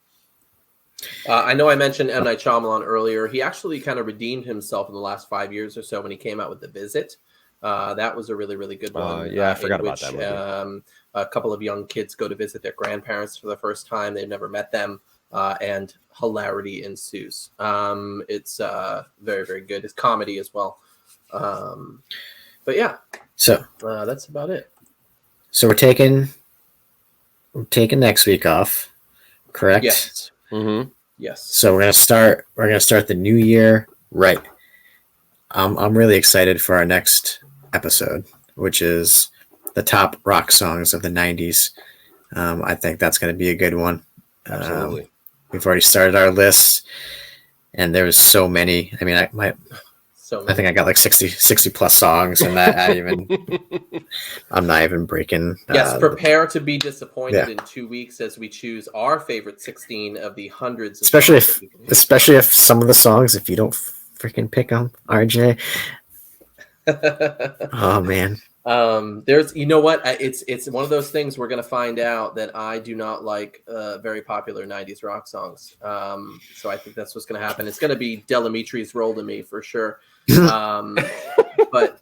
I know I mentioned M. Night Shyamalan earlier. He actually kind of redeemed himself in the last 5 years or so when he came out with The Visit. That was a really, really good one. Yeah, I forgot about that movie. A couple of young kids go to visit their grandparents for the first time. They've never met them. And hilarity ensues. It's very, very good. It's comedy as well. But yeah, so that's about it. So we're taking next week off, correct? Yes. Mm-hmm. Yes. So we're gonna start the new year right. I'm really excited for our next episode, which is the top rock songs of the 90s. I think that's going to be a good one. Absolutely. We've already started our lists, and there was so many. I mean, I think I got like 60 plus songs, and I'm not even breaking. Yes, prepare to be disappointed in 2 weeks as we choose our favorite 16 of the hundreds. Especially if some of the songs, if you don't freaking pick them, RJ. Oh man. There's, you know what? It's one of those things we're going to find out that I do not like very popular 90s rock songs. So I think that's what's going to happen. It's going to be Delamitri's Roll to Me for sure. But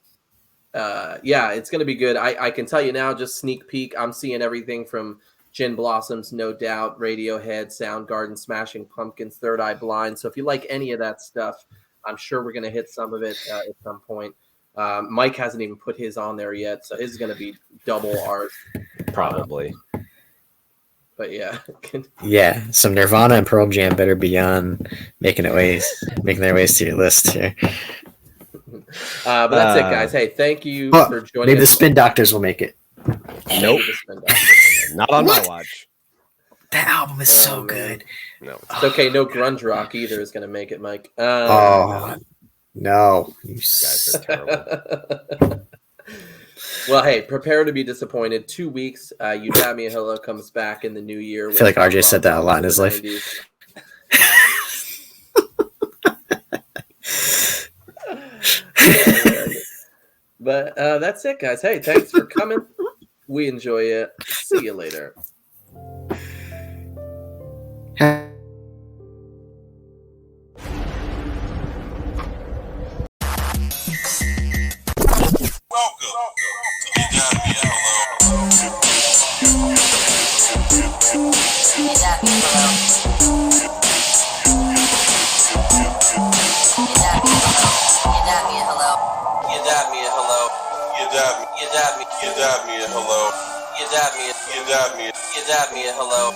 yeah, it's going to be good. I can tell you now, just sneak peek, I'm seeing everything from Gin Blossoms, No Doubt, Radiohead, Soundgarden, Smashing Pumpkins, Third Eye Blind. So if you like any of that stuff, I'm sure we're going to hit some of it at some point. Mike hasn't even put his on there yet, so his is going to be double ours. Probably. But yeah. Yeah, some Nirvana and Pearl Jam better be on making their ways to your list here. But that's it, guys. Hey, thank you for joining us. Maybe the Spin Doctors will make it. Nope. Not on my watch. That album is so good. No. It's okay. No grunge rock either is going to make it, Mike. No, you guys are terrible. Well, hey, prepare to be disappointed. 2 weeks. You Got Me a Hello comes back in the new year. I feel like RJ said that a lot in his life. But that's it, guys. Hey, thanks for coming. We enjoy it. See you later. You dab me a hello.